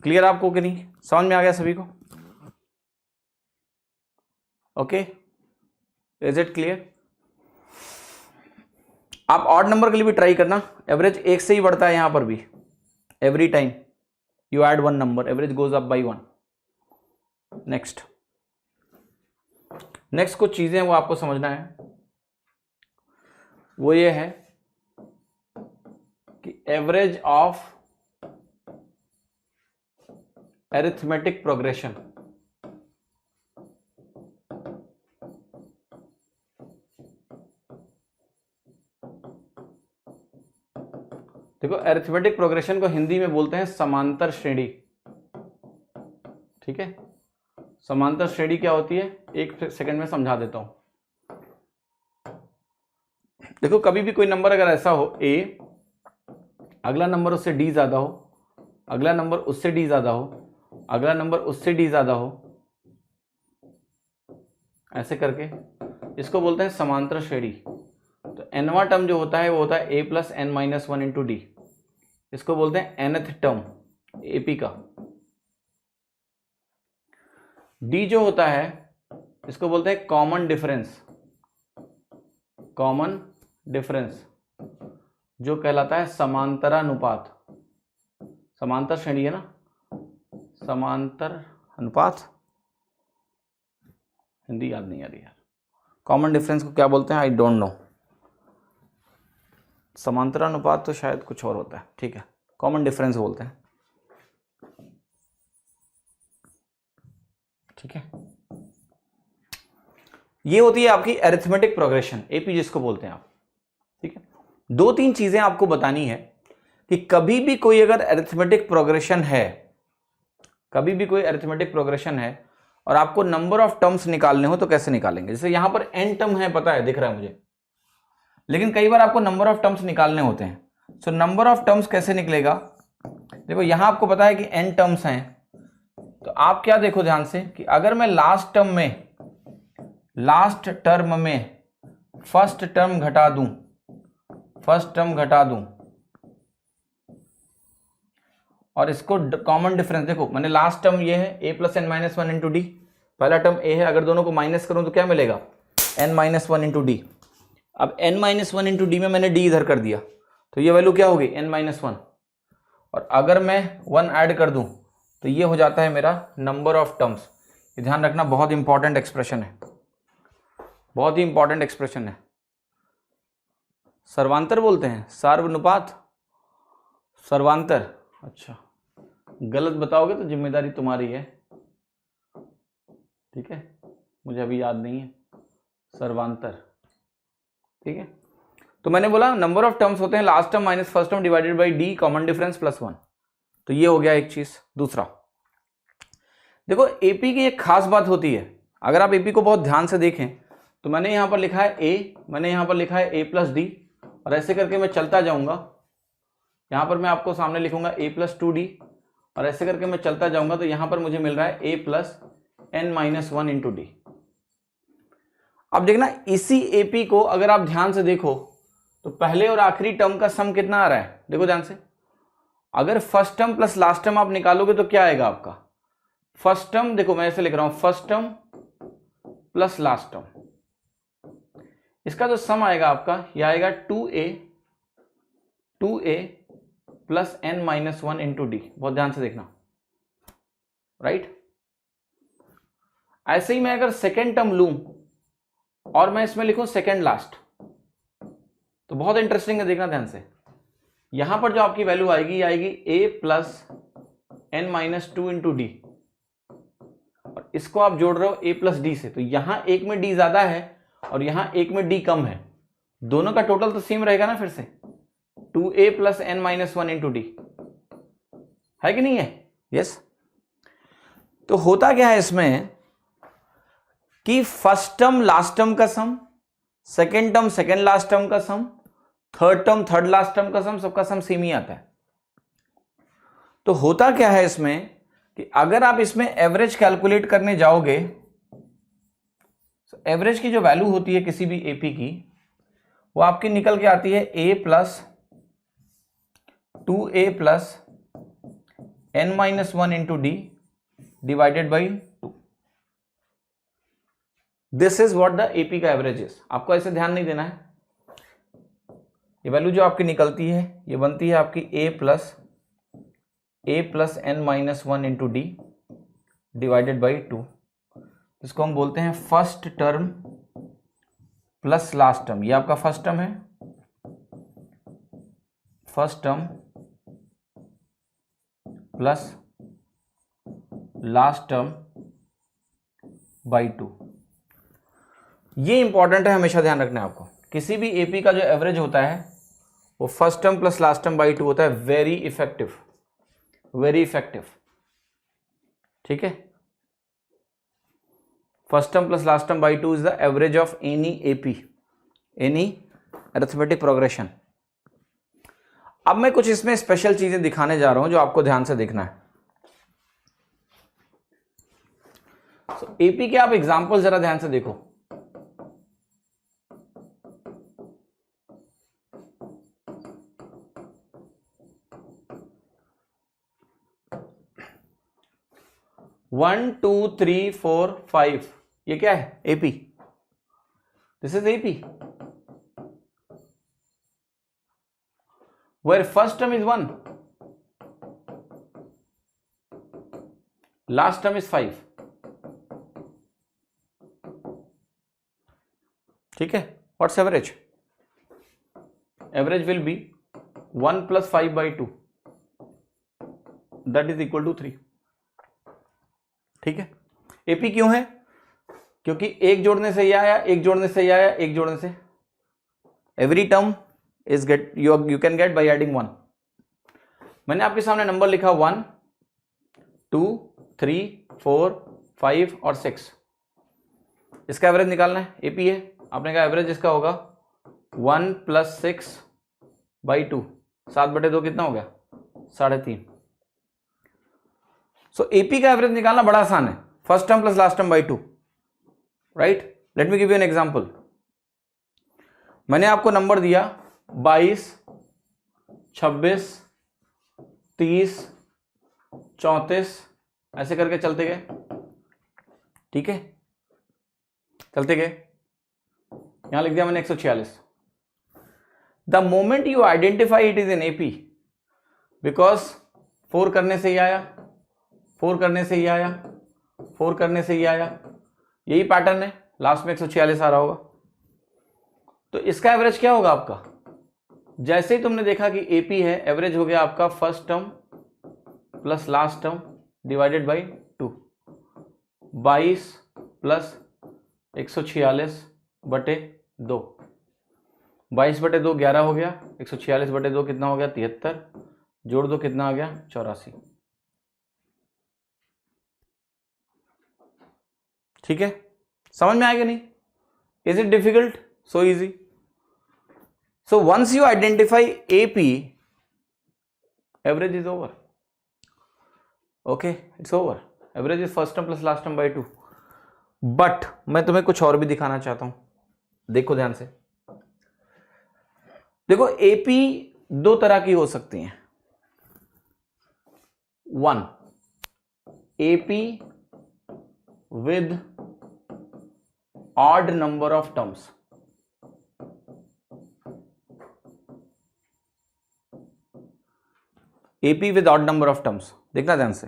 क्लियर आपको कि नहीं, समझ में आ गया सभी को? Okay, is it clear? आप ऑड नंबर के लिए भी ट्राई करना, एवरेज 1 से ही बढ़ता है यहां पर भी। Every time you add 1 number, average goes up by 1। Next कुछ चीजें वो आपको समझना है, वो ये है कि एवरेज ऑफ अरिथमेटिक प्रोग्रेशन। देखो, अरिथमेटिक प्रोग्रेशन को हिंदी में बोलते हैं समांतर श्रेणी। ठीक है, समांतर श्रेणी क्या होती है, एक सेकंड में समझा देता हूं। देखो, कभी भी कोई नंबर अगर ऐसा हो a, अगला नंबर उससे d ज्यादा हो, अगला नंबर उससे d ज्यादा हो, अगला नंबर उससे d ज्यादा हो, ऐसे करके इसको बोलते हैं समांतर श्रेणी। तो nवां टर्म जो होता है वो होता है a + n - 1 इंटू डी। इसको बोलते हैं nth टर्म AP का। d जो होता है इसको बोलते हैं कॉमन डिफरेंस, कॉमन डिफरेंस जो कहलाता है समांतरानुपात। समांतर श्रेणी है ना, समांतर अनुपात, हिंदी याद नहीं आ रही यार। कॉमन डिफरेंस को क्या बोलते हैं, आई डोंट नो। समांतरानुपात तो शायद कुछ और होता है, ठीक है, कॉमन डिफरेंस बोलते हैं। ठीक है, ये होती है आपकी अरिथमेटिक प्रोग्रेशन, एपी जिसको बोलते हैं आप। ठीक है, 2-3 चीजें आपको बतानी है कि कभी भी कोई अगर अरिथमेटिक प्रोग्रेशन है, कभी भी कोई अरिथमेटिक प्रोग्रेशन है और आपको नंबर ऑफ टर्म्स निकालने हो तो कैसे निकालेंगे। जैसे यहां पर n टर्म है, पता है, दिख रहा है मुझे, लेकिन कई बार आपको नंबर ऑफ टर्म्स निकालने होते हैं। सो नंबर ऑफ टर्म्स कैसे निकलेगा, देखो यहां आपको पता है कि n टर्म्स हैं, तो आप क्या देखो ध्यान से कि अगर मैं लास्ट टर्म में फर्स्ट टर्म घटा दूं और इसको कॉमन डिफरेंस, देखो मैंने लास्ट टर्म ये है a + n - 1 इंटू डी, पहला टर्म a है, अगर दोनों को माइनस करूं तो क्या मिलेगा, n - 1 इंटू डी। अब n - 1 इंटू डी में मैंने d इधर कर दिया, तो ये वैल्यू क्या होगी, n - 1। और अगर मैं 1 ऐड कर दूं तो ये हो जाता है मेरा नंबर ऑफ टर्म्स। ये ध्यान रखना, बहुत इंपॉर्टेंट एक्सप्रेशन है, बहुत ही इंपॉर्टेंट एक्सप्रेशन है। सर्वांतर बोलते हैं, सार्वनुपात, सर्वांतर। अच्छा, गलत बताओगे तो जिम्मेदारी तुम्हारी है, ठीक है, मुझे अभी याद नहीं है, सर्वांतर। ठीक है, तो मैंने बोला नंबर ऑफ टर्म्स होते हैं last term minus first term divided by D, common difference +1। तो ये हो गया एक चीज। दूसरा देखो, एपी की एक खास बात होती है, अगर आप एपी को बहुत ध्यान से देखें तो मैंने यहां पर लिखा है a, मैंने यहां पर लिखा है a + d, और ऐसे करके मैं चलता जाऊंगा यहां पर मैं आपको सामने लिखूंगा a प्लस 2d और ऐसे करके मैं चलता जाऊंगा तो यहां पर मुझे मिल रहा है a plus n minus 1 into D. अब देखना इसी AP को अगर आप ध्यान से देखो तो पहले और आखिरी टर्म का सम कितना आ रहा है, देखो ध्यान से। अगर first term plus last term आप निकालोगे तो क्या आएगा आपका, फर्स्ट टर्म, देखो मैं ऐसे लिख रहा हूं, first term plus last term, इसका जो सम आएगा आपका यह आएगा 2a plus n minus 1 into D. बहुत ध्यान से देखना, राइट। ऐसे ही मैं अगर सेकेंड टर्म लूं और मैं इसमें लिखूं सेकेंड लास्ट, तो बहुत इंटरेस्टिंग है, देखना ध्यान से। यहां पर जो आपकी वैल्यू आएगी a plus n minus 2 into D, और इसको आप जोड़ रहे हो a प्लस डी से, तो यहां एक में d ज्यादा है और यहां एक में d कम है, दोनों का टोटल तो सेम रहेगा ना। फिर से 2a plus n minus 1 into D है कि नहीं है? यस। तो होता क्या है इसमें कि फर्स्ट टर्म लास्ट टर्म का sum, second term second last term का sum, third term third last term का सम, सबका सम सेम ही आता है। तो होता क्या है इसमें कि अगर आप इसमें एवरेज कैलकुलेट करने जाओगे, तो एवरेज की जो वैल्यू होती है किसी भी AP की, वो आपकी निकल के आती है a plus 2a plus n minus 1 into D divided by 2। This is what the AP का एवरेज इज। आपको ऐसे ध्यान नहीं देना है, ये वैल्यू जो आपकी निकलती है ये बनती है आपकी a plus n minus 1 into D divided by 2, जिसको हम बोलते हैं first term plus last term. ये आपका फर्स्ट टर्म है, first term plus last term by 2। ये इंपॉर्टेंट है, हमेशा ध्यान रखना है आपको। किसी भी AP का जो एवरेज होता है वो first term plus last term by 2 होता है। वेरी इफेक्टिव, वेरी इफेक्टिव, ठीक है। First term plus last term by 2 is the average of any AP, any arithmetic progression. अब मैं कुछ इसमें स्पेशल चीजें दिखाने जा रहा हूं जो आपको ध्यान से देखना है। AP के आप एग्जाम्पल जरा ध्यान से देखो। वन टू थ्री फोर 5, ये क्या है? AP। This is AP where first term is 1, last term is 5, ठीक है। What's average? Average will be 1 plus 5 by 2, that is equal to 3, ठीक है। AP क्यों है? क्योंकि एक जोड़ने से ये आया, एक जोड़ने से ये आया, एक जोड़ने से, every term is get you can get by adding 1। मैंने आपके सामने नंबर लिखा 1 2 3 4 5 और 6, इसका एवरेज निकालना है। AP है, आपने कहा एवरेज इसका होगा 1 प्लस 6 बाई 2, 7/2 कितना हो गया? 3.5। सो AP का एवरेज निकालना बड़ा आसान है, first term plus last term by 2, right. Let me give you an example. मैंने आपको नंबर दिया 22 26 30 34, ऐसे करके चलते गए, ठीक है, चलते गए। यहां लिख दिया मैंने 146। The moment you identify it is in AP, because 4 करने से ही आया, 4 करने से ही आया, 4 करने से ही आया, यही पैटर्न है, लास्ट में 146 आ रहा होगा। तो इसका एवरेज क्या होगा आपका? जैसे ही तुमने देखा कि AP है, एवरेज हो गया आपका first term plus last term divided by 2, 22 plus 146/2, 22/2 11 हो गया, 146/2 कितना हो गया? 73, जोड़ दो कितना आ गया? 84, ठीक है। समझ में आएगा नहीं? Is it difficult? So easy. So once you identify AP, average is over. Okay, it's over. Average is first term plus last term by 2. But मैं तुम्हें कुछ और भी दिखाना चाहता हूं. देखो ध्यान से. देखो एपी दो तरह की हो सकती हैं. One, AP with odd number of terms. AP with odd number of terms. देखना ध्यान से.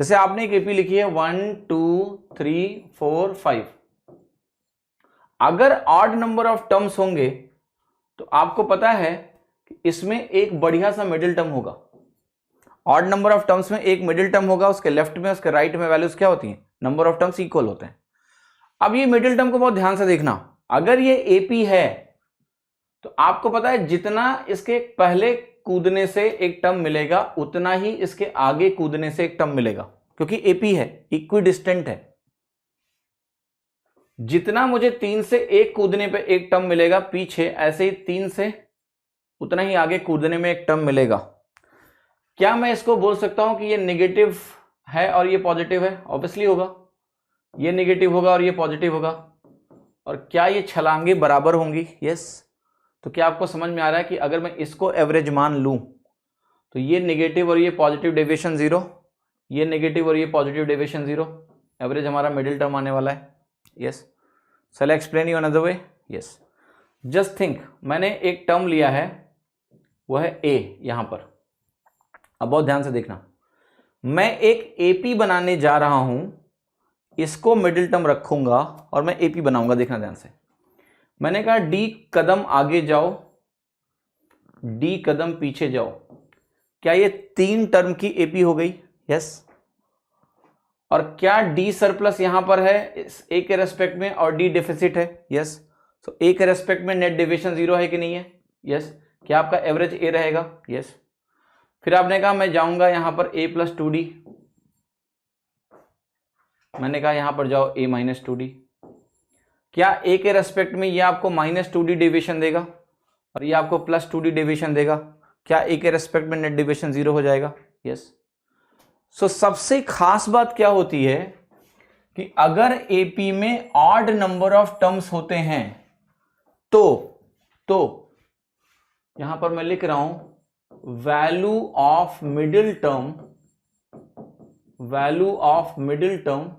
जैसे आपने एक एपी लिखी है 1 2 3 4 5. अगर ऑड नंबर ऑफ टर्म्स होंगे तो आपको पता है कि इसमें एक बढ़िया सा मिडिल टर्म होगा. ऑड नंबर ऑफ टर्म्स में एक मिडिल टर्म होगा. उसके लेफ्ट में उसके राइट में वैल्यूज क्या होती हैं? नंबर ऑफ टर्म्स इक्वल होते हैं. अब ये मिडिल टर्म को बहुत ध्यान से देखना. अगर ये एपी है तो आपको पता है जितना इसके पहले कूदने से एक टर्म मिलेगा उतना ही इसके आगे कूदने से एक टर्म मिलेगा, क्योंकि एपी है, इक्विडिस्टेंट है. जितना मुझे 3 से 1 कूदने पे एक टर्म मिलेगा पीछे, ऐसे ही 3 से उतना ही आगे कूदने में एक टर्म मिलेगा. क्या मैं इसको बोल सकता हूं कि ये नेगेटिव है और ये पॉजिटिव है? ऑब्वियसली होगा. ये नेगेटिव होगा और ये पॉजिटिव होगा. और क्या ये छलांगे बराबर होंगी? यस. तो क्या आपको समझ में आ रहा है कि अगर मैं इसको एवरेज मान लूं तो ये नेगेटिव और ये पॉजिटिव डेविएशन 0, ये नेगेटिव और ये पॉजिटिव डेविएशन 0, एवरेज हमारा मिडिल टर्म आने वाला है. Yes. Shall I explain you another way? Yes. Just think, मैंने एक टर्म लिया है, वह है ए यहां पर. अब बहुत ध्यान से देखना. मैं एक एपी बनाने जा रहा हूं, इसको मिडिल टर्म रखूंगा और मैं एपी बनाऊंगा. देखना ध्यान से. मैंने कहा डी कदम आगे जाओ, डी कदम पीछे जाओ. क्या ये 3 टर्म की एपी हो गई? यस. और क्या डी सरप्लस यहां पर है ए के रेस्पेक्ट में और डी डिफिसिट है? यस. सो ए के रेस्पेक्ट में नेट डेविएशन 0 है कि नहीं है? यस. क्या आपका एवरेज ए रहेगा? यस. फिर आपने कहा मैं जाऊंगा यहां पर a प्लस 2d. मैंने कहा यहां पर जाओ a माइनस 2d. क्या a के रेस्पेक्ट में ये आपको माइनस 2d डेविएशन देगा और ये आपको प्लस 2d डेविएशन देगा? क्या a के रेस्पेक्ट में नेट डेविएशन 0 हो जाएगा? यस. सो सबसे खास बात क्या होती है कि अगर एपी में ऑड नंबर ऑफ टर्म्स होते हैं तो यहां पर मैं लिख रहा हूं value of middle term, value of middle term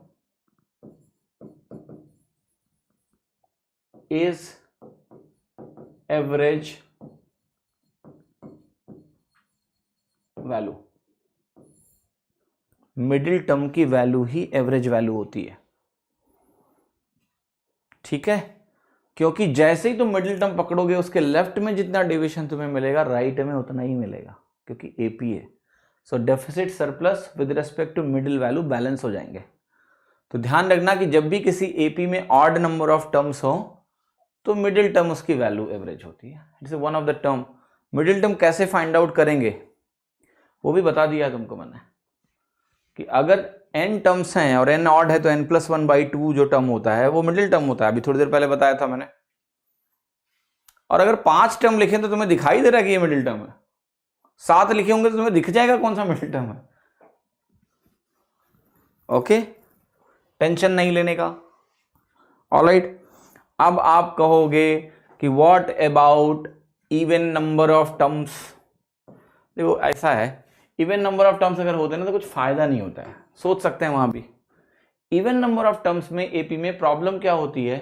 is average value. Middle term की वैल्यू ही एवरेज वैल्यू होती है. ठीक है. क्योंकि जैसे ही तुम मिडिल टर्म पकड़ोगे उसके लेफ्ट में जितना डेविएशन तुम्हें मिलेगा राइट में उतना ही मिलेगा, क्योंकि एपी है. So deficit surplus with respect to middle value balance हो जाएंगे. तो ध्यान रखना कि जब भी किसी एपी में ऑड नंबर ऑफ टर्म्स हो तो मिडिल टर्म उसकी वैल्यू एवरेज होती है. It's one of the term. Middle term कैसे फाइंड आउट करेंगे वो भी बता दिया तुमको मैंने, कि अगर n टर्म्स हैं और n ऑड है तो n प्लस 1/2 जो टर्म होता है वो मिडिल टर्म होता है. अभी थोड़ी देर पहले बताया था मैंने. और अगर 5 टर्म लिखे तो तुम्हें दिखाई दे रहा है कि ये मिडिल टर्म है. 7 लिखे होंगे तो तुम्हें दिख जाएगा कौन सा मिडिल टर्म है. ओके, टेंशन नहीं लेने का. ऑलराइट. अब आप कहोगे कि what about even number of terms. देखो ऐसा है, इवन नंबर ऑफ टर्म्स अगर होते हैं ना तो कुछ फायदा नहीं होता है. सोच सकते हैं वहां भी. इवन नंबर ऑफ टर्म्स में एपी में प्रॉब्लम क्या होती है,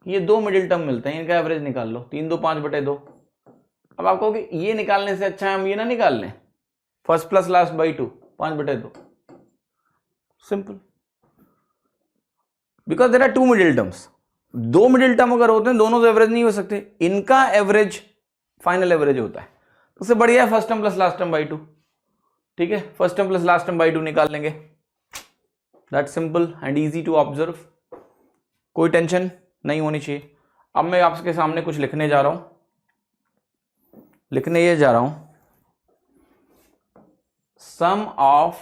ये 2 मिडिल टर्म मिलते हैं, इनका एवरेज निकाल लो. 3 2 5/2. अब आप कहोगे ये निकालने से अच्छा है हम ये ना निकाल लें, first plus last by 2, 5/2. Simple. Because there are 2 middle terms. 2 middle term अगर होते हैं दोनों तो एवरेज नहीं हो सकते, इनका एवरेज फाइनल एवरेज होता है. उससे बढ़िया है first term plus last term by 2. ठीक है, first term plus last term by 2 निकाल लेंगे. That's simple and easy to observe. कोई टेंशन नहीं होनी चाहिए. अब मैं आपके सामने कुछ लिखने जा रहा हूं. लिखने ये जा रहा हूं sum of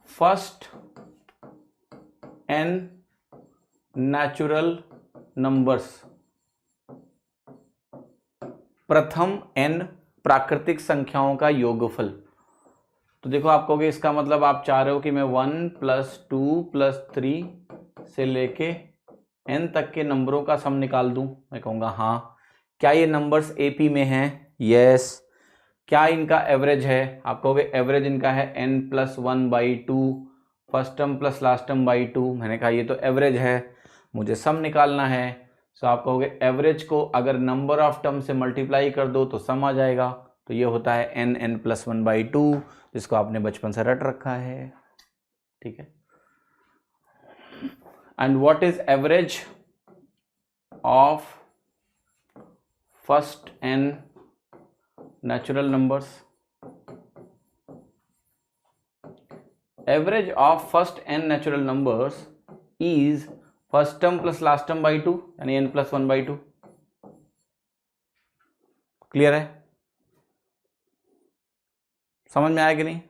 first n natural numbers, प्रथम n प्राकृतिक संख्याओं का योगफल। तो देखो आप कहोगे इसका मतलब आप चाह रहे हो कि मैं 1 + 2 + 3 से लेके n तक के नंबरों का सम निकाल दूं। मैं कहूँगा हाँ। क्या ये नंबर्स एपी में हैं? यस। क्या इनका एवरेज है? आप कहोगे एवरेज इनका है n+1/2 first term plus last term by 2। मैंने कहा ये तो एवरेज है, मुझे सम निकालना है। सो आप कहोगे एवरेज को अगर नंबर ऑफ टर्म से मल्टीप्लाई कर दो तो सम आ जाएगा। तो ये होता है n+1/2, जिसको आपने बचपन से रट रखा है। ठीक है। And what is average of first n natural numbers? Average of first n natural numbers is first term plus last term by 2 यानी n+1/2। क्लियर है? समझ में आया कि नहीं?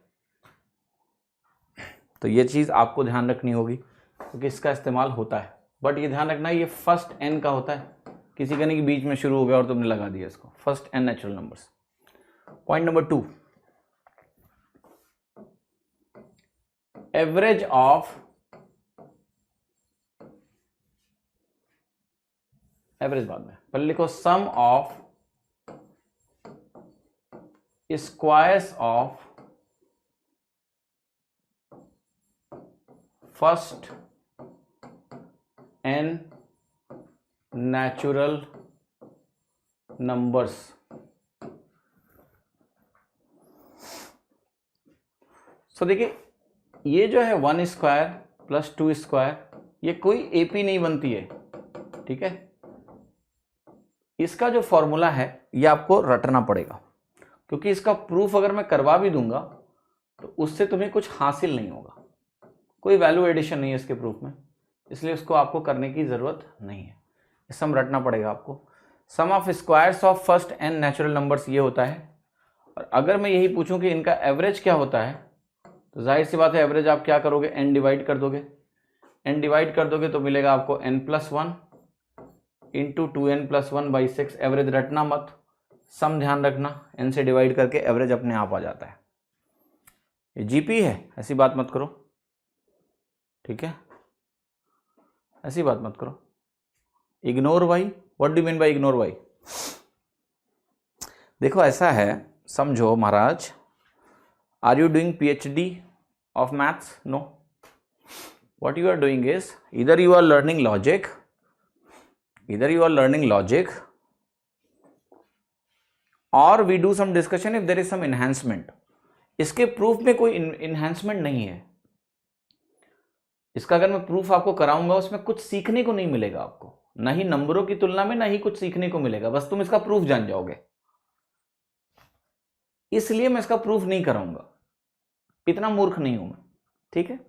तो ये चीज आपको ध्यान रखनी होगी क्योंकि इसका इस्तेमाल होता है, बट ये ध्यान रखना ये फर्स्ट n का होता है, किसी का नहीं कि बीच में शुरू हो गया और तुमने लगा दिया इसको। First n natural numbers. Point number 2, average of average बाद में, पहले लिखो sum of squares of first n natural numbers. So देखिए ये जो है 1 स्क्वायर प्लस 2 स्क्वायर, ये कोई एपी नहीं बनती है। ठीक है, इसका जो फॉर्मूला है ये आपको रटना पड़ेगा, क्योंकि इसका प्रूफ अगर मैं करवा भी दूंगा तो उससे तुम्हें कुछ हासिल नहीं होगा, कोई वैल्यू एडिशन नहीं है इसके प्रूफ में, इसलिए उसको आपको करने की जरूरत नहीं है। सम रटना पड़ेगा आपको। Sum of squares of first n natural numbers ये होता है। और अगर मैं यही पूछूं कि इनका एवरेज क्या होता है, तो जाहिर सी बात है एवरेज आप क्या करोगे, n डिवाइड कर दोगे। n डिवाइड कर दोगे तो मिलेगा आपको n+1 इंटू 2n+1/6। एवरेज रटना मत, सम ध्यान रखना, n से डिवाइड करके एवरेज अपने आप आ जाता है। ये जीपी है, ऐसी बात मत करो। ठीक है, ऐसी बात मत करो। Ignore Y, what do mean by ignore Y? देखो ऐसा है, समझो महाराज, are you doing PhD of maths? No. What you are doing is either you are learning logic or we do some discussion if there is some enhancement. इसके proof में कोई enhancement नहीं है। इसका अगर मैं प्रूफ आपको कराऊंगा उसमें कुछ सीखने को नहीं मिलेगा आपको, ना ही नंबरों की तुलना में ना ही कुछ सीखने को मिलेगा, बस तुम इसका प्रूफ जान जाओगे। इसलिए मैं इसका प्रूफ नहीं कराऊंगा, इतना मूर्ख नहीं हूं मैं। ठीक है,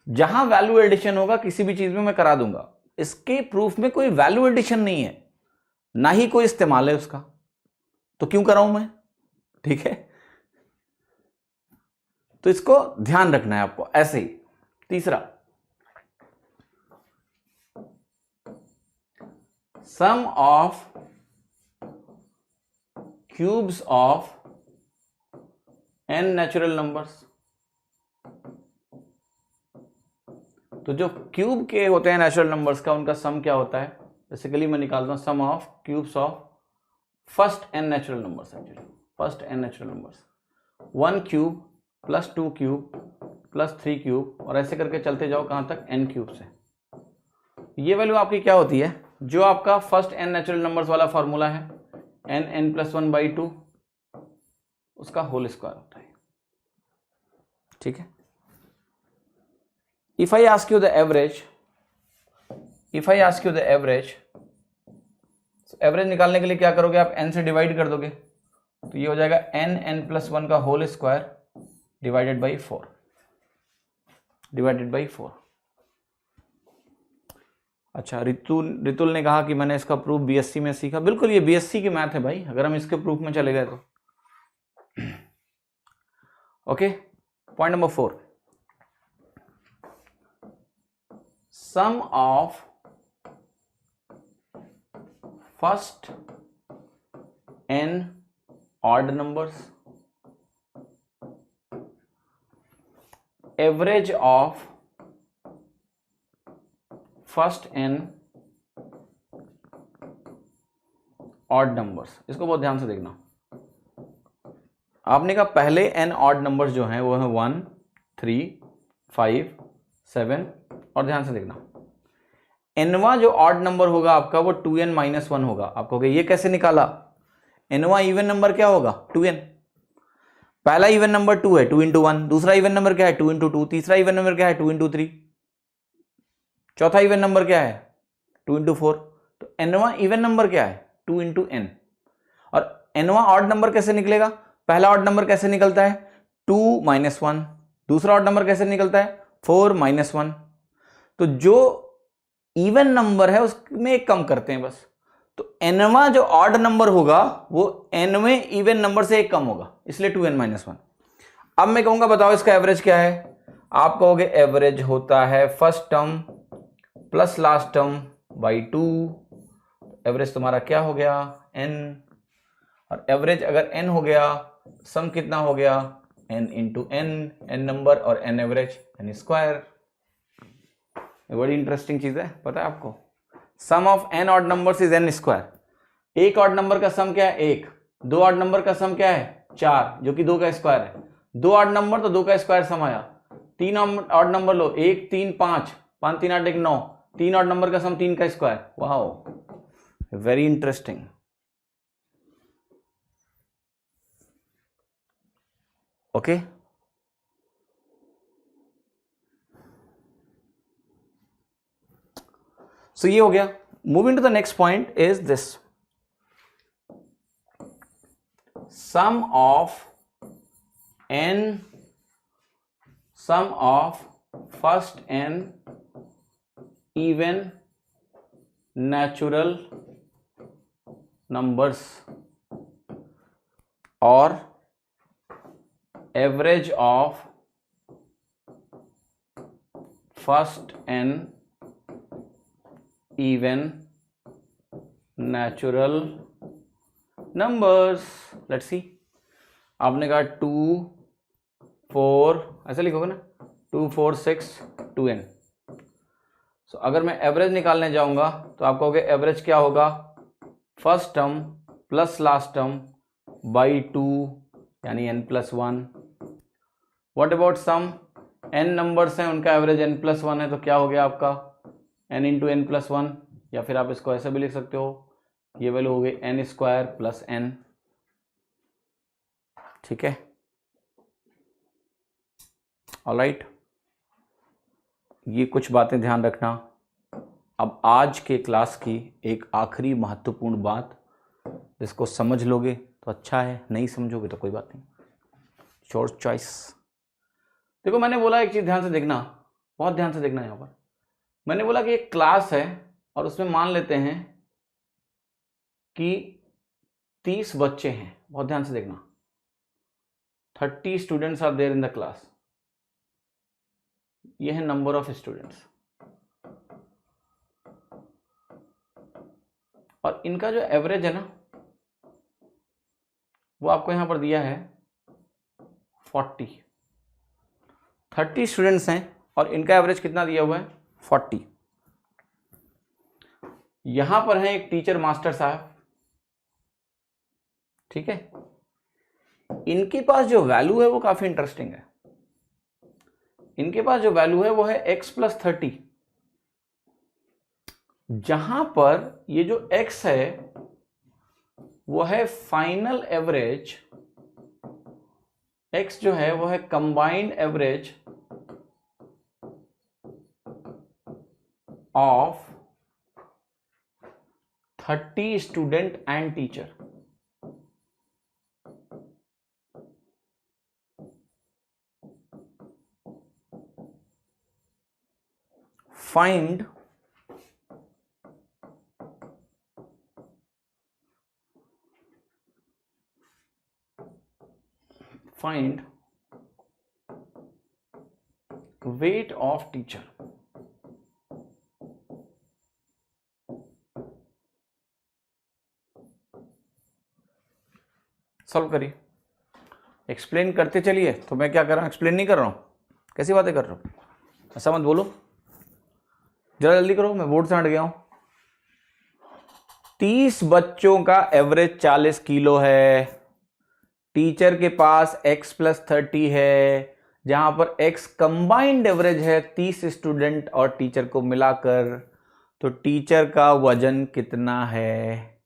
जहां वैल्यू एडिशन होगा किसी भी चीज में मैं करा दूंगा, इसके प्रूफ में कोई वैल्यू एडिशन नहीं है, ना ही कोई इस्तेमाल है उसका, तो क्यों कराऊं मैं? ठीक है, तो इसको ध्यान रखना है आपको। ऐसे ही तीसरा, sum of cubes of n natural numbers. तो जो क्यूब के होते हैं नेचुरल नंबर्स का, उनका सम क्या होता है? बेसिकली मैं निकालता हूं sum of cubes of first n natural numbers. Actually first n natural numbers, 1 cube plus 2 cube plus 3 cube, और ऐसे करके चलते जाओ कहां तक, n क्यूब से। ये वैल्यू आपकी क्या होती है? जो आपका फर्स्ट n नेचुरल नंबर्स वाला फॉर्मूला है, n+1/2, उसका होल स्क्वायर होता है। ठीक है, if I ask you the average, average निकालने के लिए क्या करोगे आप? n से डिवाइड कर दोगे, तो ये हो जाएगा n+1 का होल स्क्वायर डिवाइडेड बाई 4। अच्छा, रितुल ने कहा कि मैंने इसका प्रूफ बीएससी में सीखा। बिल्कुल, ये बीएससी की मैथ है भाई, अगर हम इसके प्रूफ में चले गए तो। Okay, point number 4, sum of first n odd numbers, average of first n odd numbers। इसको बहुत ध्यान से देखना। आपने कहा पहले n odd numbers जो हैं वो है 1, 3, 5, 7 और ध्यान से देखना nवा जो odd number होगा आपका वो 2n - 1 होगा। आप कहोगे ये कैसे निकाला? nवा इवन नंबर क्या होगा? 2n। पहला इवन नंबर 2 है, 2 × 1। दूसरा इवन नंबर क्या है? 2 × 2। तीसरा इवन नंबर क्या है? 2 × 3। चौथा इवन नंबर क्या है? 2 × 4। तो nवा इवन नंबर क्या है? 2 × n। और nवा ऑड नंबर कैसे निकलेगा? पहला ऑड नंबर कैसे निकलता है? 2 - 1। दूसरा ऑड नंबर कैसे निकलता है? 4 - 1। तो जो इवन नंबर है उसमें एक कम करते हैं बस। तो nवा जो ऑड नंबर होगा वो nवें इवन नंबर से एक कम होगा, इसलिए 2n - 1। अब मैं कहूंगा बताओ इसका एवरेज क्या है? आप कहोगे एवरेज होता है first term plus last term by 2। Average तुम्हारा क्या हो गया? n। और एवरेज अगर n हो गया, सम कितना हो गया? n × n नंबर और n एवरेज n स्क्वायर। बड़ी इंटरेस्टिंग चीज है, पता है आपको? Sum of n odd numbers is n square. एक ऑड नंबर का सम क्या है? 1। दो ऑड नंबर का सम क्या है? 4, जो कि 2 का स्क्वायर है। दो ऑड नंबर तो 2 का स्क्वायर सम आया। तीन ऑड नंबर लो, 1, 3, 5, 5, 3, 8, 1, 9। तीन ऑड नंबर का सम 3 का स्क्वायर। वाह, वेरी इंटरेस्टिंग। ओके, सो ये हो गया। Moving to the next point is this, sum of first n even natural numbers और average of first n even natural numbers। Let's see, आपने कहा 2, 4, ऐसा लिखोगे ना, 2, 4, 6, 2n। सो अगर मैं एवरेज निकालने जाऊंगा तो आप कहोगे एवरेज क्या होगा? First term plus last term by 2 यानी n + 1। What about sum? n numbers हैं, उनका एवरेज n + 1 है, तो क्या हो गया आपका? n × n + 1। या फिर आप इसको ऐसे भी लिख सकते हो, ये वैल्यू हो गई n² + n। ठीक है, ऑलराइट। ये कुछ बातें ध्यान रखना। अब आज के क्लास की एक आखिरी महत्वपूर्ण बात, इसको समझ लोगे तो अच्छा है, नहीं समझोगे तो कोई बात नहीं, योर चॉइस। देखो मैंने बोला एक चीज ध्यान से देखना, बहुत ध्यान से देखना। यहां पर मैंने बोला कि एक क्लास है और उसमें मान लेते हैं कि 30 बच्चे हैं। बहुत ध्यान से देखना, 30 students are there in the class. ये है नंबर ऑफ स्टूडेंट्स, और इनका जो एवरेज है ना वो आपको यहां पर दिया है 40। 30 स्टूडेंट्स हैं और इनका एवरेज कितना दिया हुआ है? 40। यहां पर है एक टीचर मास्टर साहब, ठीक है। इनके पास जो वैल्यू है वो काफी इंटरेस्टिंग है। इनके पास जो वैल्यू है वो है x + 30, जहां पर ये जो x है वो है फाइनल एवरेज। x जो है वो है combined average of 30 student and teacher. Find weight of teacher। Solve करिए, एक्सप्लेन करते चलिए। तो मैं क्या कर रहा हूँ, एक्सप्लेन नहीं कर रहा हूँ, कैसी बातें कर रहा हूँ, ऐसा मत बोलो, जरा जल्दी करो, मैं बोर्ड से हट गया हूँ। 30 बच्चों का एवरेज 40 किलो है, टीचर के पास x + 30 है, जहां पर x कंबाइंड एवरेज है 30 स्टूडेंट और टीचर को मिलाकर। तो टीचर का वजन कितना है,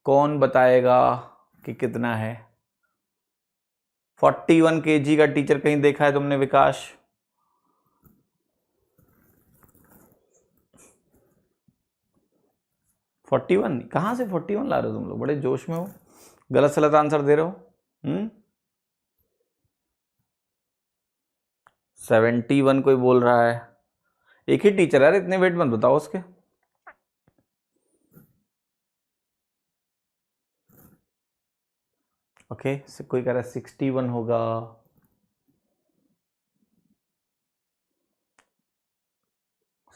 कौन बताएगा कि कितना है? 41 kg का टीचर कहीं देखा है तुमने विकास? फोर्टी वन कहां से 41 ला रहे हो तुम लोग, बड़े जोश में हो, गलत सलत आंसर दे रहे हो। 71 कोई बोल रहा है, एक ही टीचर है, इतने वेट मत बताओ उसके। ओके, कोई कह रहा है 61 होगा,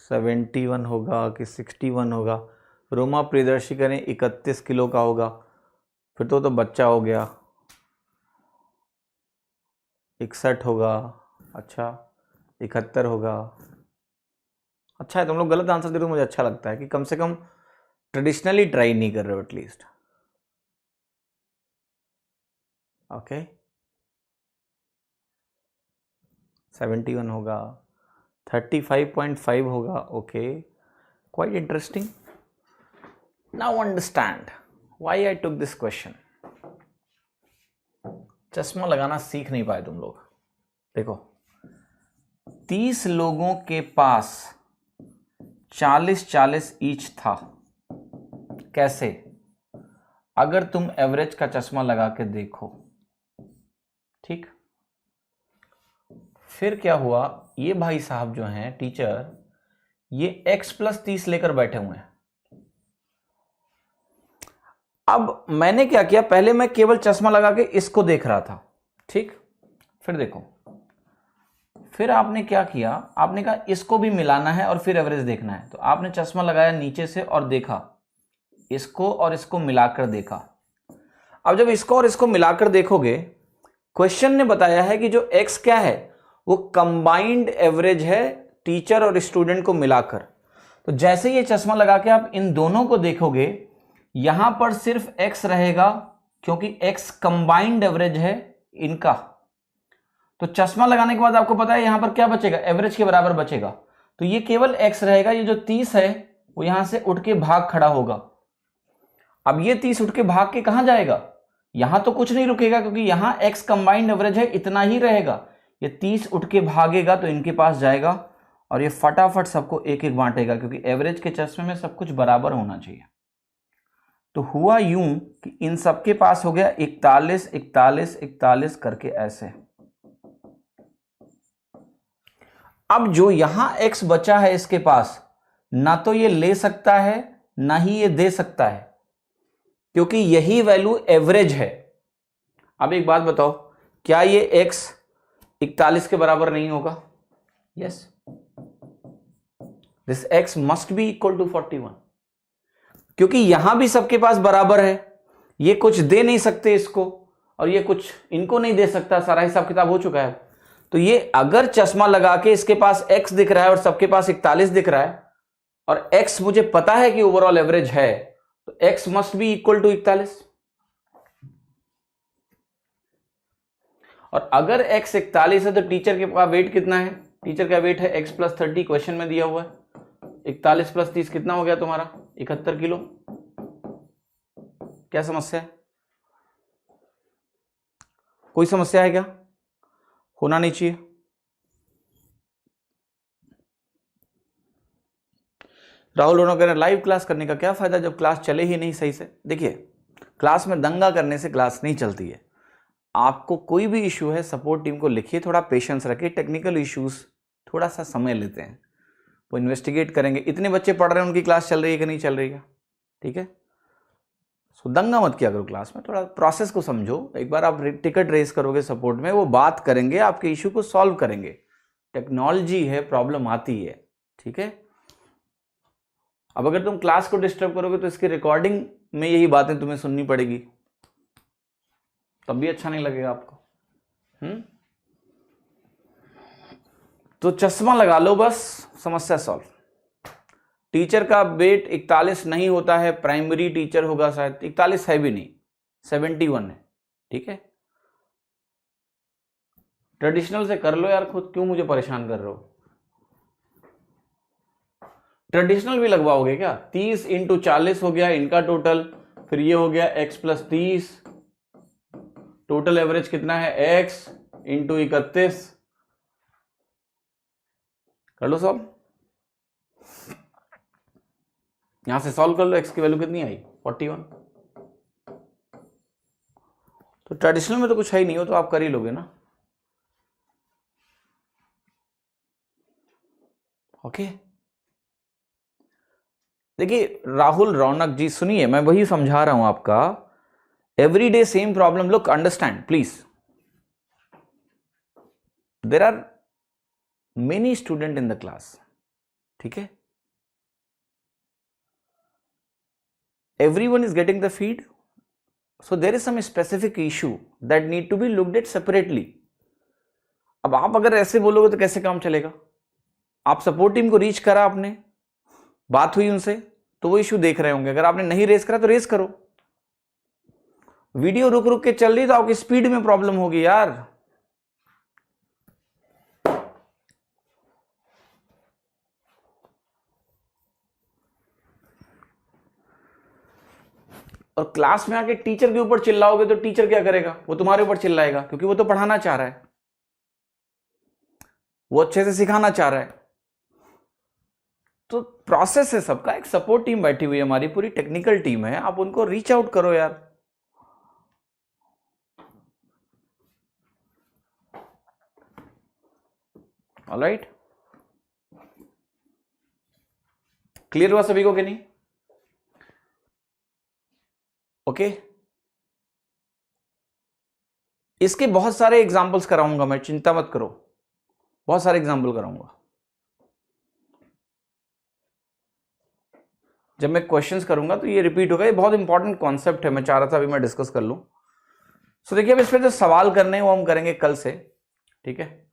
71 होगा कि 61 होगा? रोमा प्रियदर्शी करें 31 किलो का होगा, फिर तो बच्चा हो गया। 61 होगा, अच्छा 71 होगा। अच्छा है, तुम लोग गलत आंसर दे रहे हो, मुझे अच्छा लगता है कि कम से कम ट्रेडिशनली ट्राई नहीं कर रहे हो एटलीस्ट। ओके, 71 होगा, 35.5 होगा। Okay, quite interesting. Now understand why I took this question. चश्मा लगाना सीख नहीं पाए तुम लोग। देखो, 30 लोगों के पास 40-40 ईच था। कैसे? अगर तुम एवरेज का चश्मा लगा के देखो, ठीक। फिर क्या हुआ, ये भाई साहब जो हैं टीचर, ये x + 30 लेकर बैठे हुए हैं। अब मैंने क्या किया, पहले मैं केवल चश्मा लगा के इसको देख रहा था, ठीक। फिर देखो, फिर आपने क्या किया, आपने कहा इसको भी मिलाना है और फिर एवरेज देखना है। तो आपने चश्मा लगाया नीचे से और देखा, इसको और इसको मिलाकर देखा। अब जब इसको और इसको मिलाकर देखोगे, क्वेश्चन ने बताया है कि जो x क्या है, वो कंबाइंड एवरेज है टीचर और स्टूडेंट को मिलाकर। तो जैसे ये चश्मा लगा के आप इन दोनों को देखोगे, यहां पर सिर्फ x रहेगा, क्योंकि x कंबाइंड एवरेज है इनका। तो चश्मा लगाने के बाद आपको पता है यहां पर क्या बचेगा, एवरेज के बराबर बचेगा। तो ये केवल x रहेगा, ये जो 30 है वो यहां से उठ के भाग खड़ा होगा। अब ये 30 उठ के भाग के कहां जाएगा, यहां तो कुछ नहीं रुकेगा, क्योंकि यहां x कंबाइंड एवरेज है, इतना ही रहेगा। ये 30 उठ के भागेगा तो इनके पास जाएगा और ये फटाफट सबको एक एक बांटेगा, क्योंकि एवरेज के चश्मे में सब कुछ बराबर होना चाहिए। तो हुआ यूं कि इन सबके पास हो गया 41 41 41 करके ऐसे। अब जो यहां x बचा है इसके पास, ना तो ये ले सकता है ना ही ये दे सकता है, क्योंकि यही वैल्यू एवरेज है। अब एक बात बताओ, क्या ये x 41 के बराबर नहीं होगा? Yes, this x must be equal to 41, क्योंकि यहां भी सबके पास बराबर है। ये कुछ दे नहीं सकते इसको और ये कुछ इनको नहीं दे सकता, सारा हिसाब किताब हो चुका है। तो ये अगर चश्मा लगा के इसके पास x दिख रहा है और सबके पास 41 दिख रहा है, और x मुझे पता है कि ओवरऑल एवरेज है, तो x must be equal to 41। और अगर x 41 है तो टीचर के पास वेट कितना है? टीचर का वेट है x + 30, क्वेश्चन में दिया हुआ है। 41 + 30 कितना हो गया तुम्हारा? 71 किलो। क्या समस्या है? कोई समस्या है क्या? होना नहीं चाहिए। राहुल रोनो कह रहे हैं लाइव क्लास करने का क्या फायदा जब क्लास चले ही नहीं सही से। देखिए, क्लास में दंगा करने से क्लास नहीं चलती है। आपको कोई भी इशू है, सपोर्ट टीम को लिखिए, थोड़ा पेशेंस रखिए। टेक्निकल इश्यूज थोड़ा सा समय लेते हैं, वो इन्वेस्टिगेट करेंगे। इतने बच्चे पढ़ रहे हैं, उनकी क्लास चल रही है कि नहीं चल रही है, ठीक है। सो दंगा मत किया करो क्लास में, थोड़ा प्रोसेस को समझो। एक बार आप टिकट रेस करोगे सपोर्ट में, वो बात करेंगे, आपके इशू को सॉल्व करेंगे। टेक्नोलॉजी है, प्रॉब्लम आती है, ठीक है। अब अगर तुम क्लास को डिस्टर्ब करोगे तो इसकी रिकॉर्डिंग में यही बातें तुम्हें सुननी पड़ेगी। तब भी अच्छा नहीं लगेगा आपको। तो चश्मा लगा लो बस, समस्या सॉल्व। टीचर का वेट 41 नहीं होता है, प्राइमरी टीचर होगा शायद। 41 है भी नहीं, 71 है। ठीक है, ट्रेडिशनल से कर लो यार खुद, क्यों मुझे परेशान कर रहे हो। ट्रेडिशनल भी लगवाओगे क्या? 30 इंटू 40 हो गया इनका टोटल, फिर ये हो गया x प्लस 30, टोटल एवरेज कितना है x इंटू 31। कर लो सॉल्व, यहां से सॉल्व कर लो। x की वैल्यू कितनी आई? 41। तो ट्रेडिशनल में तो कुछ है ही नहीं, हो तो आप कर ही लोगे ना। ओके देखिए राहुल रौनक जी सुनिए, मैं वही समझा रहा हूं आपका। Every day same problem, look understand please, there are many student in the class. ठीक है, everyone is getting the feed, so there is some specific issue that need to be looked at separately. अब आप अगर ऐसे बोलोगे तो कैसे काम चलेगा? आप सपोर्ट टीम को रीच करा, आपने बात हुई उनसे, तो वो इश्यू देख रहे होंगे। अगर आपने नहीं रेस करा तो रेस करो। वीडियो रुक रुक के चल रही तो आपकी स्पीड में प्रॉब्लम होगी यार। और क्लास में आके टीचर के ऊपर चिल्लाओगे तो टीचर क्या करेगा? वो तुम्हारे ऊपर चिल्लाएगा, क्योंकि वो तो पढ़ाना चाह रहा है, वो अच्छे से सिखाना चाह रहा है। तो प्रोसेस है सबका। एक सपोर्ट टीम बैठी हुई है, हमारी पूरी टेक्निकल टीम है, आप उनको रीच आउट करो यार। ऑलराइट, क्लियर हुआ सभी को कि नहीं? ओके इसके बहुत सारे एग्जांपल्स कराऊंगा मैं, चिंता मत करो, बहुत सारे एग्जांपल कराऊंगा। जब मैं क्वेश्चंस करूंगा तो ये रिपीट होगा। ये बहुत इंपॉर्टेंट कॉन्सेप्ट है, मैं चाह रहा था अभी मैं डिस्कस कर लूं। सो देखिए, अब इस पे जो सवाल करने हैं वो हम करेंगे कल से। ठीक है,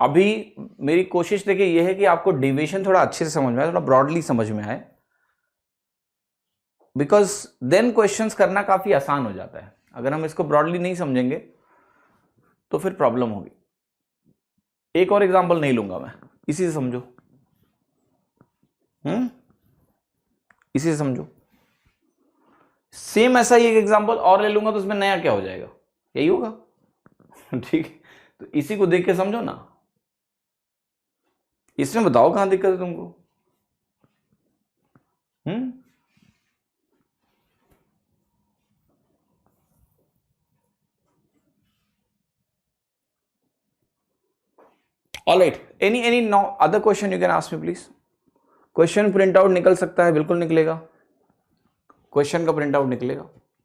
अभी मेरी कोशिश देखिए ये है कि आपको डेविएशन थोड़ा अच्छे से समझ में आए, थोड़ा ब्रॉडली समझ में आए, बिकॉज देन क्वेश्चंस करना काफी आसान हो जाता है। अगर हम इसको ब्रॉडली नहीं समझेंगे तो फिर प्रॉब्लम होगी। एक और एग्जांपल नहीं लूंगा मैं, इसी से समझो। इसी से समझो। सेम ऐसा ही एक एग्जांपल और ले लूंगा तो उसमें नया क्या हो जाएगा? यही होगा। ठीक है, तो इसी को देख के समझो ना। इसमें बताओ कहां दिक्कत है तुमको? All right, any no other question you can ask me please. Question print out निकल सकता है, बिल्कुल निकलेगा। क्वेश्चन का प्रिंट आउट निकलेगा,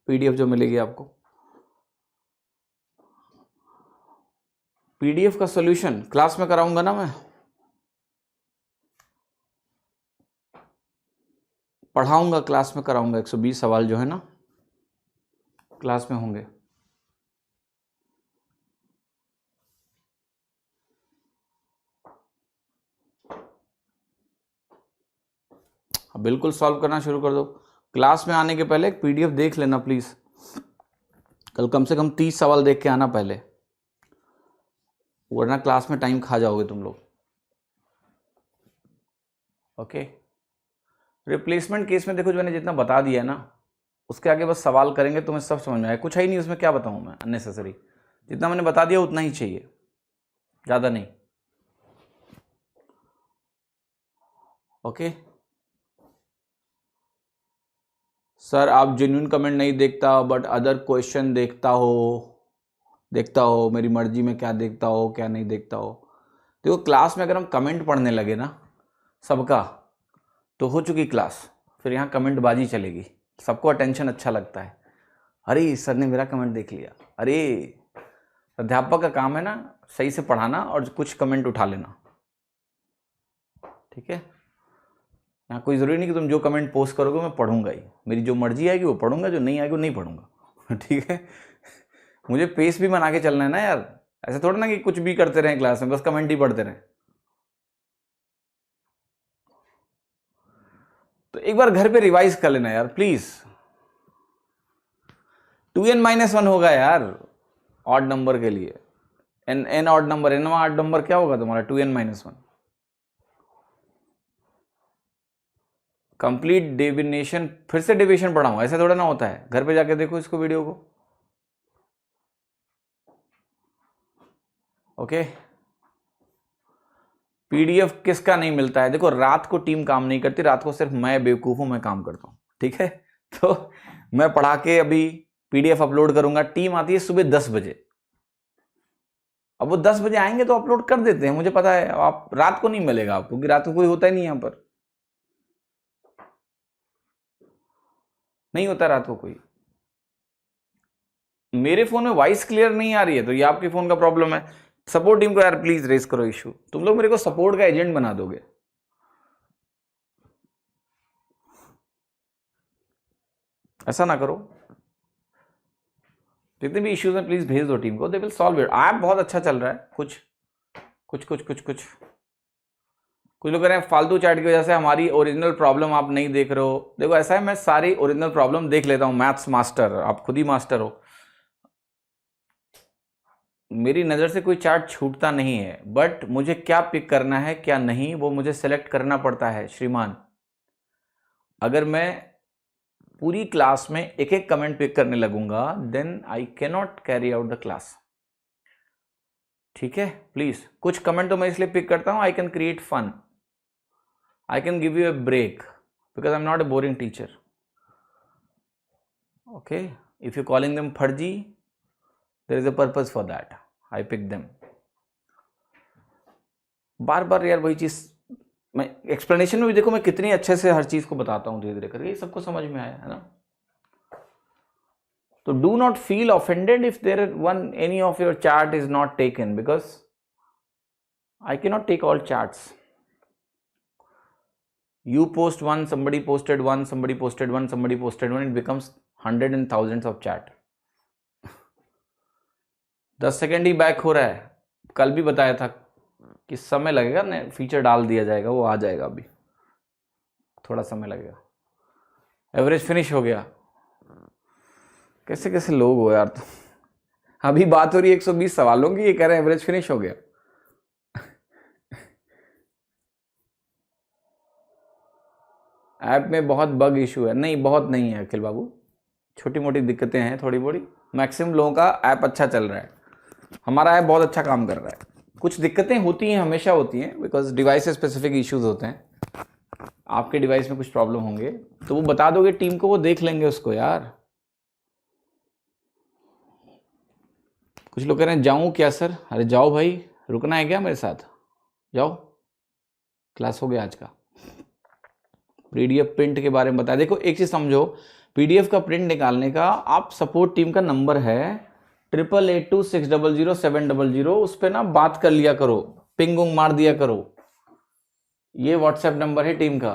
पीडीएफ जो मिलेगी आपको। पीडीएफ का सॉल्यूशन क्लास में कराऊंगा ना मैं, पढ़ाऊंगा क्लास में कराऊंगा। 120 सवाल जो है ना क्लास में होंगे। बिल्कुल सॉल्व करना शुरू कर दो। क्लास में आने के पहले एक पीडीएफ देख लेना प्लीज। कल कम से कम 30 सवाल देख के आना पहले, वरना क्लास में टाइम खा जाओगे तुम लोग। ओके, रिप्लेसमेंट केस में देखो जो मैंने जितना बता दिया है ना, उसके आगे बस सवाल करेंगे तुम्हें सब समझ में आएगा। कुछ है ही नहीं उसमें, क्या बताऊं मैं अननेसेसरी। जितना मैंने बता दिया उतना ही चाहिए, ज़्यादा नहीं। ओके सर, आप जेन्युइन कमेंट नहीं देखता बट अदर क्वेश्चन देखता हो, मेरी मर्जी में क्या देखता हो क्या नहीं देखता हो। देखो क्लास में अगर हम कमेंट पढ़ने लगे ना सबका, तो हो चुकी क्लास। फिर यहाँ कमेंट बाजी चलेगी, सबको अटेंशन अच्छा लगता है। अरे सर ने मेरा कमेंट देख लिया। अरे अध्यापक का काम है ना सही से पढ़ाना और कुछ कमेंट उठा लेना। ठीक है, यहाँ कोई ज़रूरी नहीं कि तुम जो कमेंट पोस्ट करोगे मैं पढ़ूंगा ही। मेरी जो मर्जी आएगी वो पढ़ूंगा, जो नहीं आएगी वो नहीं पढ़ूंगा। ठीक है, मुझे पेस भी बना के चलना है ना यार, ऐसे थोड़ा ना कि कुछ भी करते रहें क्लास में, बस कमेंट ही पढ़ते रहें। तो एक बार घर पे रिवाइज कर लेना यार प्लीज। 2n-1 होगा यार ऑड नंबर के लिए, n odd number, n odd number क्या होगा तुम्हारा? 2n-1। कंप्लीट डेविनेशन, फिर से डेविएशन पढ़ाऊं? ऐसा थोड़ा ना होता है, घर पे जाके देखो इसको, वीडियो को। ओके, पीडीएफ किसका नहीं मिलता है? देखो रात को टीम काम नहीं करती, रात को सिर्फ मैं बेवकूफ हूं, मैं काम करता हूं, ठीक है। तो मैं पढ़ा के अभी पीडीएफ अपलोड करूंगा, टीम आती है सुबह 10 बजे। अब वो 10 बजे आएंगे तो अपलोड कर देते हैं, मुझे पता है। आप रात को नहीं मिलेगा आपको, क्योंकि रात को कोई होता ही नहीं यहां पर, नहीं होता रात को कोई। मेरे फोन में वॉइस क्लियर नहीं आ रही है तो ये आपके फोन का प्रॉब्लम है। सपोर्ट टीम को यार प्लीज रेस करो इशू, तुम लोग मेरे को सपोर्ट का एजेंट बना दोगे। ऐसा ना करो, जितने भी इश्यूज हैं प्लीज भेज दो टीम को, they will solve it. App बहुत अच्छा चल रहा है, कुछ लोग कह रहे हैं फालतू चैट की वजह से हमारी ओरिजिनल प्रॉब्लम आप नहीं देख रहे हो। देखो ऐसा है, मैं सारी ओरिजिनल प्रॉब्लम देख लेता हूं, मैथ्स मास्टर, आप खुद ही मास्टर हो। मेरी नज़र से कोई चार्ट छूटता नहीं है, बट मुझे क्या पिक करना है क्या नहीं वो मुझे सेलेक्ट करना पड़ता है श्रीमान। अगर मैं पूरी क्लास में एक एक कमेंट पिक करने लगूंगा then I can not carry out the class, ठीक है। प्लीज कुछ कमेंट तो मैं इसलिए पिक करता हूं, I can create fun, I can give you a break because I am not a boring teacher. Okay, if you calling them फर्जी, there is a purpose for that, I pick them. बार बार यार वही चीज, मैं explanation में भी देखो मैं कितनी अच्छे से हर चीज को बताता हूं धीरे धीरे करके, सबको समझ में आया है ना। तो do not feel offended if there one any of your chart is not taken, because I can not take all charts. You post one, somebody posted one, somebody posted one, somebody posted one, it becomes hundred and thousands of chat. 10 second he back हो रहा है। कल भी बताया था कि समय लगेगा, ना फीचर डाल दिया जाएगा, वो आ जाएगा, अभी थोड़ा समय लगेगा। एवरेज फिनिश हो गया। कैसे कैसे लोग हो यार, तो अभी बात हो रही है 120 सवालों की, ये कह रहे हैं एवरेज फिनिश हो गया। ऐप में बहुत बग इशू है? नहीं, बहुत नहीं है अखिल बाबू, छोटी मोटी दिक्कतें हैं थोड़ी बड़ी। मैक्सिमम लोगों का ऐप अच्छा चल रहा है, हमारा ऐप बहुत अच्छा काम कर रहा है। कुछ दिक्कतें होती हैं, हमेशा होती हैं, बिकॉज डिवाइस स्पेसिफिक इश्यूज होते हैं। आपके डिवाइस में कुछ प्रॉब्लम होंगे तो वो बता दोगे टीम को, वो देख लेंगे उसको यार। कुछ लोग कह रहे हैं जाऊं क्या सर? अरे जाओ भाई, रुकना है क्या मेरे साथ? जाओ, क्लास हो गया आज का। पीडीएफ प्रिंट के बारे में बताया। देखो एक चीज समझो, पीडीएफ का प्रिंट निकालने का आप सपोर्ट टीम का नंबर है 8882600700, उस पर ना बात कर लिया करो, पिंग उंग मार दिया करो। ये व्हाट्सएप नंबर है टीम का,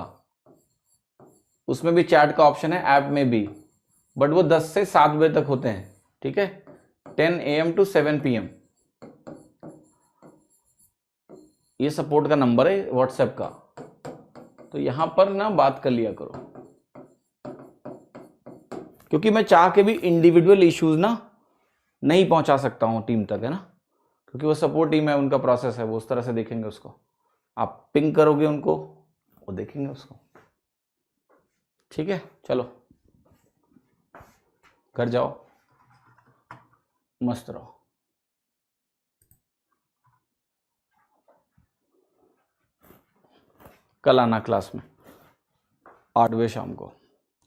उसमें भी चैट का ऑप्शन है, ऐप में भी, बट वो 10 से 7 बजे तक होते हैं, ठीक है, 10 AM to 7 PM। ये सपोर्ट का नंबर है व्हाट्सएप का, तो यहां पर ना बात कर लिया करो, क्योंकि मैं चाह के भी इंडिविजुअल इश्यूज ना नहीं पहुंचा सकता हूं टीम तक, है ना, क्योंकि वो सपोर्ट टीम है, उनका प्रोसेस है, वो उस तरह से देखेंगे उसको। आप पिंग करोगे उनको, वो देखेंगे उसको, ठीक है। चलो घर जाओ, मस्त रहो। कल आना क्लास में 8 बजे शाम को।